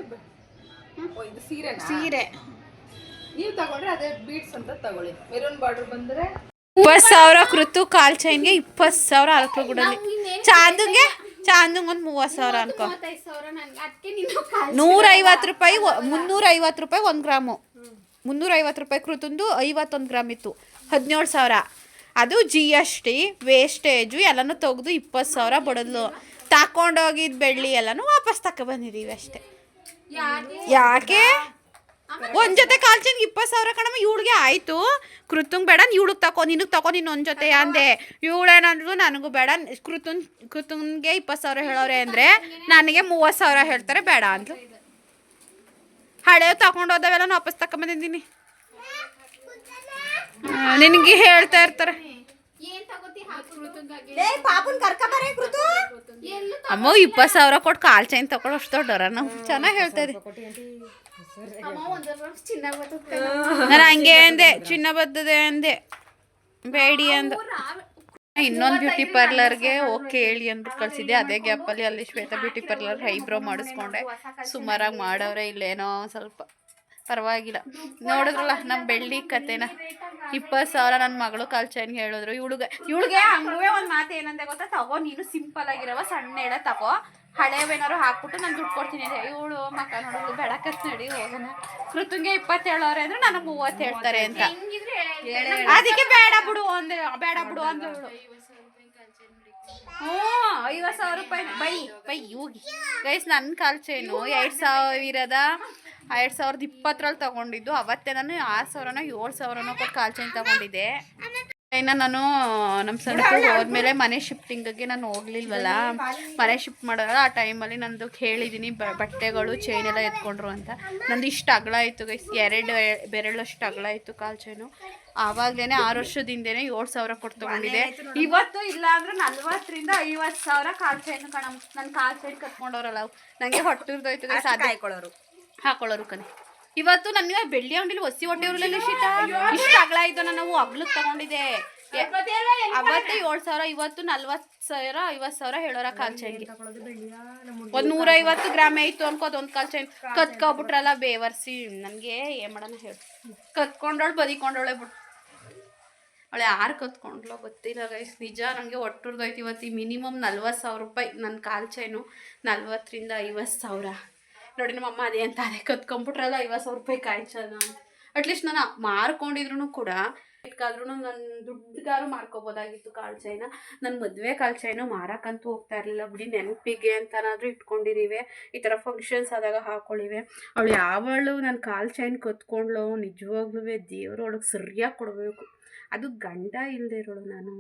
ಇದು ಸೀರೆ ನೀವು ತಗೊಂಡ್ರೆ ಅದೇ ಬೀಡ್ಸ್ ಅಂತ ತಗೊಳ್ಳಿ. ಮೆರೂನ್ ಬಾರ್ಡರ್ ಬಂದ್ರೆ 20,000 ಕೃತು ಕಾಲ್ ಚೈನ್ಗೆ 20,000 ಅರಕಲಗೂಡಲ್ಲಿ. ಚಾಂದುಂಗೆ ಒಂದು 30,000 ಅನ್ಕೋ. 35,000 ನನಗೆ. ಅದಕ್ಕೆ ನೀನು ₹150 ₹350 1 ಗ್ರಾಮು. ₹350 ಕೃತಂದು 51 ಗ್ರಾಮ್ ಇತ್ತು. 17,000. ಅದು GST ವೇಸ್ಟೇಜು ಎಲ್ಲನೂ ತೆಗೆದು 20,000 ಬಡದ್ಲು. ತಗೊಂಡೋಗಿದ್ದು ಬೆಳ್ಳಿ ಎಲ್ಲನೂ ವಾಪಸ್ ತಗೊಬಂದಿದ್ದೀವಿ ಅಷ್ಟೇ. ಯಾಕೆ ಒಂದು ಜೊತೆ ಕಾಲ್ ಚೈನ್ಗೆ 20,000 ಕಣಮ್ಮ. ಇವಳಿಗೆ ಆಯಿತು, ಕೃತಂಗೆ ಬೇಡ, ಇವಳಿಗೆ ನಿನಗೆ ತಗೋ, ನೀನು ಒಂದು ಜೊತೆ ಅಂದೆ. ಇವಳೇನಂದ್ರು ನನಗೂ ಬೇಡ, ಕೃತಂಗೆ 20,000 ಹೇಳೋರೆ ಅಂದರೆ ನನಗೆ 30,000 ಹೇಳ್ತಾರೆ ಬೇಡ ಅಂದ್ಲು. ಹಳೆ ತಗೊಂಡೋದವೆಲ್ಲ ವಾಪಸ್ ತಗೊಂಬಂದಿದ್ದೀನಿ. ನಿನಗೆ ಹೇಳ್ತಾ ಇರ್ತಾರೆ ಅಮ್ಮ 20,000 ಕೊಟ್ಟು ಕಾಲ್ ಚೈನ್ ತಗೊಳ್ಳೋ ಅಷ್ಟು ದೊಡ್ಡವ್ರ ನಾವು. ಚೆನ್ನಾಗಿ ಹೇಳ್ತಾ ಇದ್ದೆ ನಾನು. ಹಂಗೆ ಅಂದೆ, ಚಿನ್ನ ಬರ್ತದೆ ಅಂದೆ, ಬೇಡಿ ಅಂದ. ಇನ್ನೊಂದು ಬ್ಯೂಟಿ ಪಾರ್ಲರ್ಗೆ ಹೋಗಿ ಕೇಳಿ ಅಂದ್ಬಿಟ್ಟು ಕಳಿಸಿದ್ದೆ. ಅದೇ ಗ್ಯಾಪಲ್ಲಿ ಅಲ್ಲಿ ಶ್ವೇತಾ ಬ್ಯೂಟಿ ಪಾರ್ಲರ್ ಐಬ್ರೋ ಮಾಡಿಸ್ಕೊಂಡೆ. ಸುಮಾರಾಗಿ ಮಾಡವ್ರೆ, ಇಲ್ಲೇನೋ ಸ್ವಲ್ಪ ಪರವಾಗಿಲ್ಲ. ನೋಡಿದ್ರಲ್ಲ ನಮ್ಮ ಬೆಳ್ಳಿ ಕತೆನ. 20,000 ನನ್ನ ಮಗಳು ಕಾಲ್ ಚೈನ್ಗೆ ಹೇಳಿದ್ರು. ಇವಳಿಗೆ ಹಂಗುವೆ ಒಂದು ಮಾತು ಏನಂದೆ ಗೊತ್ತಾ, ತಗೋ ನೀನು ಸಿಂಪಲ್ ಆಗಿರವ ಸಣ್ಣ ಎಳೆ ತಗೋ, ಹಳೆವೇನಾರು ಹಾಕ್ಬಿಟ್ಟು ನಾನು ದುಡ್ಡು ಕೊಡ್ತೀನಿ ಅಂದರೆ ಇವಳು ಮಕ್ಕ ನೋಡೋದು ಬೇಡ ಕತ್ ನಡಿ ಹೋಗೋಣ. ಕೃತಂಗೆ 27 ಅಂದರೆ ನನಗೆ 30 ಹೇಳ್ತಾರೆ ಅಂತ. ಅದಕ್ಕೆ ಬೇಡ ಬಿಡು ಅಂದೆ ಇವಳು. ₹50,000 ಬೈ ಹೋಗಿ ಗೈಸ್. ನನ್ನ ಕಾಲ್ ಚೈನು 2020ರಲ್ಲಿ ತಗೊಂಡಿದ್ದು. ಅವತ್ತೇ ನಾನು 6,000 7,000 ಕೊಟ್ಟು ಕಾಲ್ ಚೈನ್ ತಗೊಂಡಿದ್ದೆ. ಇನ್ನು ನಾನು ನಮ್ಮ ಸಂತ ಹೋದ್ಮೇಲೆ ಮನೆ ಶಿಫ್ಟಿಂಗಿಗೆ ನಾನು ಹೋಗ್ಲಿಲ್ವಲ್ಲ, ಮನೆ ಶಿಫ್ಟ್ ಮಾಡೋಲ್ಲ ಆ ಟೈಮಲ್ಲಿ ನಂದು ಹೇಳಿದ್ದೀನಿ ಬಟ್ಟೆಗಳು ಚೈನ್ ಎಲ್ಲ ಎತ್ಕೊಂಡ್ರು ಅಂತ. ನಂದು ಇಷ್ಟು ಅಗಲ ಇತ್ತು ಗೈಸ್, 2 ಬೆರಳಷ್ಟು ಅಗಲ ಇತ್ತು ಕಾಲು ಚೈನು. ಆವಾಗಲೇ 6 ವರ್ಷದಿಂದನೇ 7,000 ಕೊಟ್ಟು ತೊಗೊಂಡಿದೆ. ಇವತ್ತು ಇಲ್ಲ ಅಂದ್ರೆ 40,000 ರಿಂದ 50,000 ಕಾಲು ಚೈನು ಕಣ. ನನ್ನ ಕಾಲು ಚೈನ್ ಕಟ್ಕೊಂಡವ್ರಲ್ಲ ಅವು ನನಗೆ ಹೊಟ್ಟಿರ್ದೋಯ್ತು ಗೈಸ್, ಹಾಕೊಳ್ಳೋರು ಕಣೆ. ಇವತ್ತು ನನಗೆ ಬೆಳ್ಳಿ ಅಂಗಡಿಲಿ ಹೊಸಿ ಹೊಟ್ಟೆವ್ರಲ್ಲ ಶೀತ ಇಷ್ಟು ಅಗಲ ಇದ್ದು ನಾವು ಅಗ್ಲಕ್ಕೆ ತಗೊಂಡಿದ್ದೆ. ಅವತ್ತೇ 7,000, ಇವತ್ತು 40,000 50,000 ಹೇಳೋರ ಕಾಲ್ ಚೈನ್ಗೆ. ಒಂದು 150 ಗ್ರಾಮೇ ಇತ್ತು ಅನ್ಕೋದು ಒಂದು ಕಾಲ್ ಚೈನ್. ಕತ್ಕೊಬಿಟ್ರಲ್ಲ ಬೇವರ್ಸಿ, ನನಗೆ ಏನು ಮಾಡೋಣ ಹೇಳಿ. ಕತ್ಕೊಂಡವಳು ಬದಿಕೊಂಡವಳೆ ಬಿಟ್ಟು ಅವಳೆ ಯಾರು ಕತ್ಕೊಂಡ್ಲೋ ಗೊತ್ತಿಲ್ಲ ಗೈಸ್. ನಿಜ ನನಗೆ ಒಟ್ಟುರ್ದೋಯ್ತು ಇವತ್ತು. ಮಿನಿಮಮ್ 40,000 ರೂಪಾಯಿ ನನ್ನ ಕಾಲ್ ಚೈನು, 40,000 ರಿಂದ 50,000 ನೋಡಿ. ನಮ್ಮಮ್ಮ ಅದೇ ಅಂತ ಅದೇ ಕತ್ಕೊಂಡ್ಬಿಟ್ರಲ್ಲ 50,000 ರೂಪಾಯಿ ಕಾಯ್ಚಲ್ಲ ಅಂತ. ಅಟ್ಲೀಸ್ಟ್ ನಾನು ಮಾರ್ಕೊಂಡಿದ್ರು ಕೂಡ ಇಟ್ಕಾದ್ರೂ ನನ್ನ ದುಡ್ಡುಗಾರು ಮಾರ್ಕೋಬೋದಾಗಿತ್ತು ಕಾಲ್ ಚೈನ. ನನ್ನ ಮದುವೆ ಕಾಲ್ ಚೈನು ಮಾರಕ್ಕಂತೂ ಹೋಗ್ತಾ ಇರಲಿಲ್ಲ ಬಿಡಿ, ನೆನಪಿಗೆ ಅಂತನಾದರೂ ಇಟ್ಕೊಂಡಿರಿವೆ, ಈ ಥರ ಫಂಕ್ಷನ್ಸ್ ಆದಾಗ ಹಾಕೊಳ್ಳಿವೆ. ಅವಳು ಯಾವಳು ನನ್ನ ಕಾಲ್ ಚೈನ್ ಕತ್ಕೊಂಡ್ಲು ನಿಜವಾಗ್ಲೂ ದೇವ್ರೊಳಗೆ ಸರಿಯಾಗಿ ಕೊಡಬೇಕು. ಅದು ಗಂಡ ಇಲ್ಲದೆ ಇರೋಳು. ನಾನು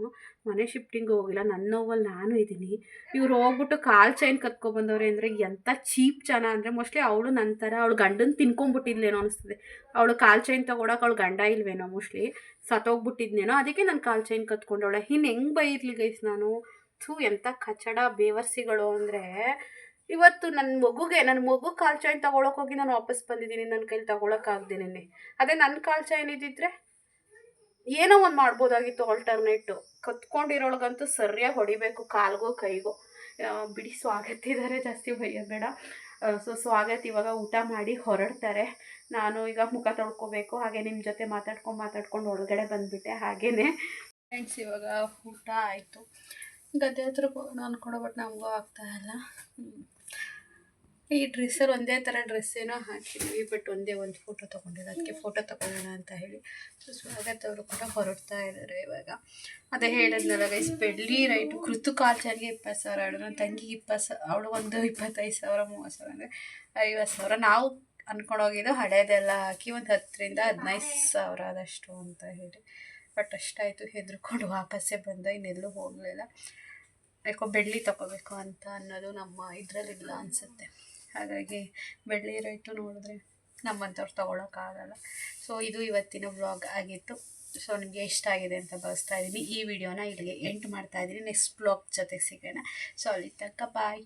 ಮನೆ ಶಿಫ್ಟಿಂಗ್ ಹೋಗಿಲ್ಲ, ನನ್ನ ನೋವಲ್ಲಿ ನಾನು ಇದ್ದೀನಿ. ಇವ್ರು ಹೋಗ್ಬಿಟ್ಟು ಕಾಲ್ ಚೈನ್ ಕತ್ಕೊಬಂದವ್ರೆ ಅಂದರೆ ಎಂಥ ಚೀಪ್ ಜನ ಅಂದರೆ, ಮೋಸ್ಟ್ಲಿ ಅವಳು ನನ್ನ ಥರ ಅವಳು ಗಂಡನ ತಿನ್ಕೊಂಬಿಟ್ಟಿದ್ಲೇನೋ ಅನಿಸ್ತದೆ. ಅವಳು ಕಾಲ್ ಚೈನ್ ತೊಗೊಳಕ್ಕೆ ಅವಳು ಗಂಡ ಇಲ್ವೇನೋ, ಮೋಸ್ಟ್ಲಿ ಸತ್ತೋಗ್ಬಿಟ್ಟಿದ್ನೇನೋ, ಅದಕ್ಕೆ ನಾನು ಕಾಲ್ ಚೈನ್ ಕತ್ಕೊಂಡವಳೆ. ಇನ್ನು ಹೆಂಗೆ ಬೈರ್ಲಿ ಗೈಸ್ ನಾನು. ಎಂಥ ಕಚಡ ಬೇವರ್ಸಿಗಳು ಅಂದರೆ. ಇವತ್ತು ನನ್ನ ಮಗು ಕಾಲ್ ಚೈನ್ ತೊಗೊಳಕ್ಕೆ ಹೋಗಿ ನಾನು ವಾಪಸ್ ಬಂದಿದ್ದೀನಿ, ನನ್ನ ಕೈಲಿ ತೊಗೊಳಕ್ಕಾಗ್ದೇನೆ. ಅದೇ ನನ್ನ ಕಾಲ್ ಚೈನ್ ಇದ್ದಿದ್ರೆ ಏನೋ ಒಂದು ಮಾಡ್ಬೋದಾಗಿತ್ತು ಆಲ್ಟರ್ನೇಟು. ಕತ್ಕೊಂಡಿರೋಳಗಂತೂ ಸರಿಯಾಗಿ ಹೊಡಿಬೇಕು ಕಾಲ್ಗೋ ಕೈಗೋ. ಬಿಡಿ ಸ್ವಾಗತಿದ್ದಾರೆ, ಜಾಸ್ತಿ ಭಯಬೇಡ. ಸೊ ಸ್ವಾಗತ್ ಇವಾಗ ಊಟ ಮಾಡಿ ಹೊರಡ್ತಾರೆ. ನಾನು ಈಗ ಮುಖ ತೊಳ್ಕೊಬೇಕು. ಹಾಗೆ ನಿಮ್ಮ ಜೊತೆ ಮಾತಾಡ್ಕೊಂಡು ಒಳಗಡೆ ಬಂದುಬಿಟ್ಟೆ. ಹಾಗೇ ಫ್ರೆಂಡ್ಸ್ ಇವಾಗ ಊಟ ಆಯಿತು. ಗದ್ದೆ ಹತ್ರ ಹೋಗೋಣ ಅಂದ್ಕೊಂಡೆ, ಬಟ್ ನಮಗೂ ಆಗ್ತಾಯಿಲ್ಲ. ಈ ಡ್ರೆಸ್ಸಲ್ಲಿ ಒಂದೇ ಥರ ಡ್ರೆಸ್ ಏನೋ ಹಾಕಿದ್ವಿ, ಬಟ್ ಒಂದೇ ಒಂದು ಫೋಟೋ ತೊಗೊಂಡಿಲ್ಲ. ಅದಕ್ಕೆ ಫೋಟೋ ತೊಗೊಳ್ಳೋಣ ಅಂತ ಹೇಳಿ ಸ್ವಾಗತ್ ಅವರು ಕೂಡ ಹೊರಡ್ತಾ ಇದ್ದಾರೆ ಇವಾಗ. ಅದೇ ಹೇಳಿದ್ನಲ್ಲ ಗೈಸ್, ಬೆಳ್ಳಿ ರೈಟು ಕೃತು ಕಾಲ್ ಚೈನ್ಗೆ 20,000 ಆಡು, ನನ್ನ ತಂಗಿಗೆ 20,000, ಅವಳು ಒಂದು 25,000 30,000 ಅಂದರೆ 50,000. ನಾವು ಅಂದ್ಕೊಂಡೋಗಿದ್ದು ಹಳೇದೆಲ್ಲ ಹಾಕಿ ಒಂದು 10,000 ರಿಂದ 15,000 ಆದಷ್ಟು ಅಂತ ಹೇಳಿ. ಬಟ್ ಅಷ್ಟಾಯಿತು, ಹೆದರ್ಕೊಂಡು ವಾಪಸ್ಸೇ ಬಂದ, ಇನ್ನೆಲ್ಲೂ ಹೋಗಲಿಲ್ಲ. ಯಾಕೋ ಬೆಳ್ಳಿ ತೊಗೋಬೇಕು ಅಂತ ಅನ್ನೋದು ನಮ್ಮ ಇದರಲ್ಲಿಲ್ಲ ಅನಿಸುತ್ತೆ. ಹಾಗಾಗಿ ಬೆಳ್ಳಿ ರೇಟು ನೋಡಿದ್ರೆ ನಮ್ಮಂಥವ್ರು ತೊಗೊಳಕ್ಕಾಗಲ್ಲ. ಸೊ ಇದು ಇವತ್ತಿನ ವ್ಲಾಗ್ ಆಗಿತ್ತು. ಸೊ ನಿಮಗೆ ಇಷ್ಟ ಆಗಿದೆ ಅಂತ ಭಾವಿಸ್ತಾ ಇದ್ದೀನಿ. ಈ ವಿಡಿಯೋನ ಇಲ್ಲಿಗೆ ಎಂಡ್ ಮಾಡ್ತಾ ಇದ್ದೀನಿ. ನೆಕ್ಸ್ಟ್ ವ್ಲಾಗ್ ಜೊತೆ ಸಿಗೋಣ. ಸೊ ಅಲ್ಲಿ ತನಕ ಬಾಯ್.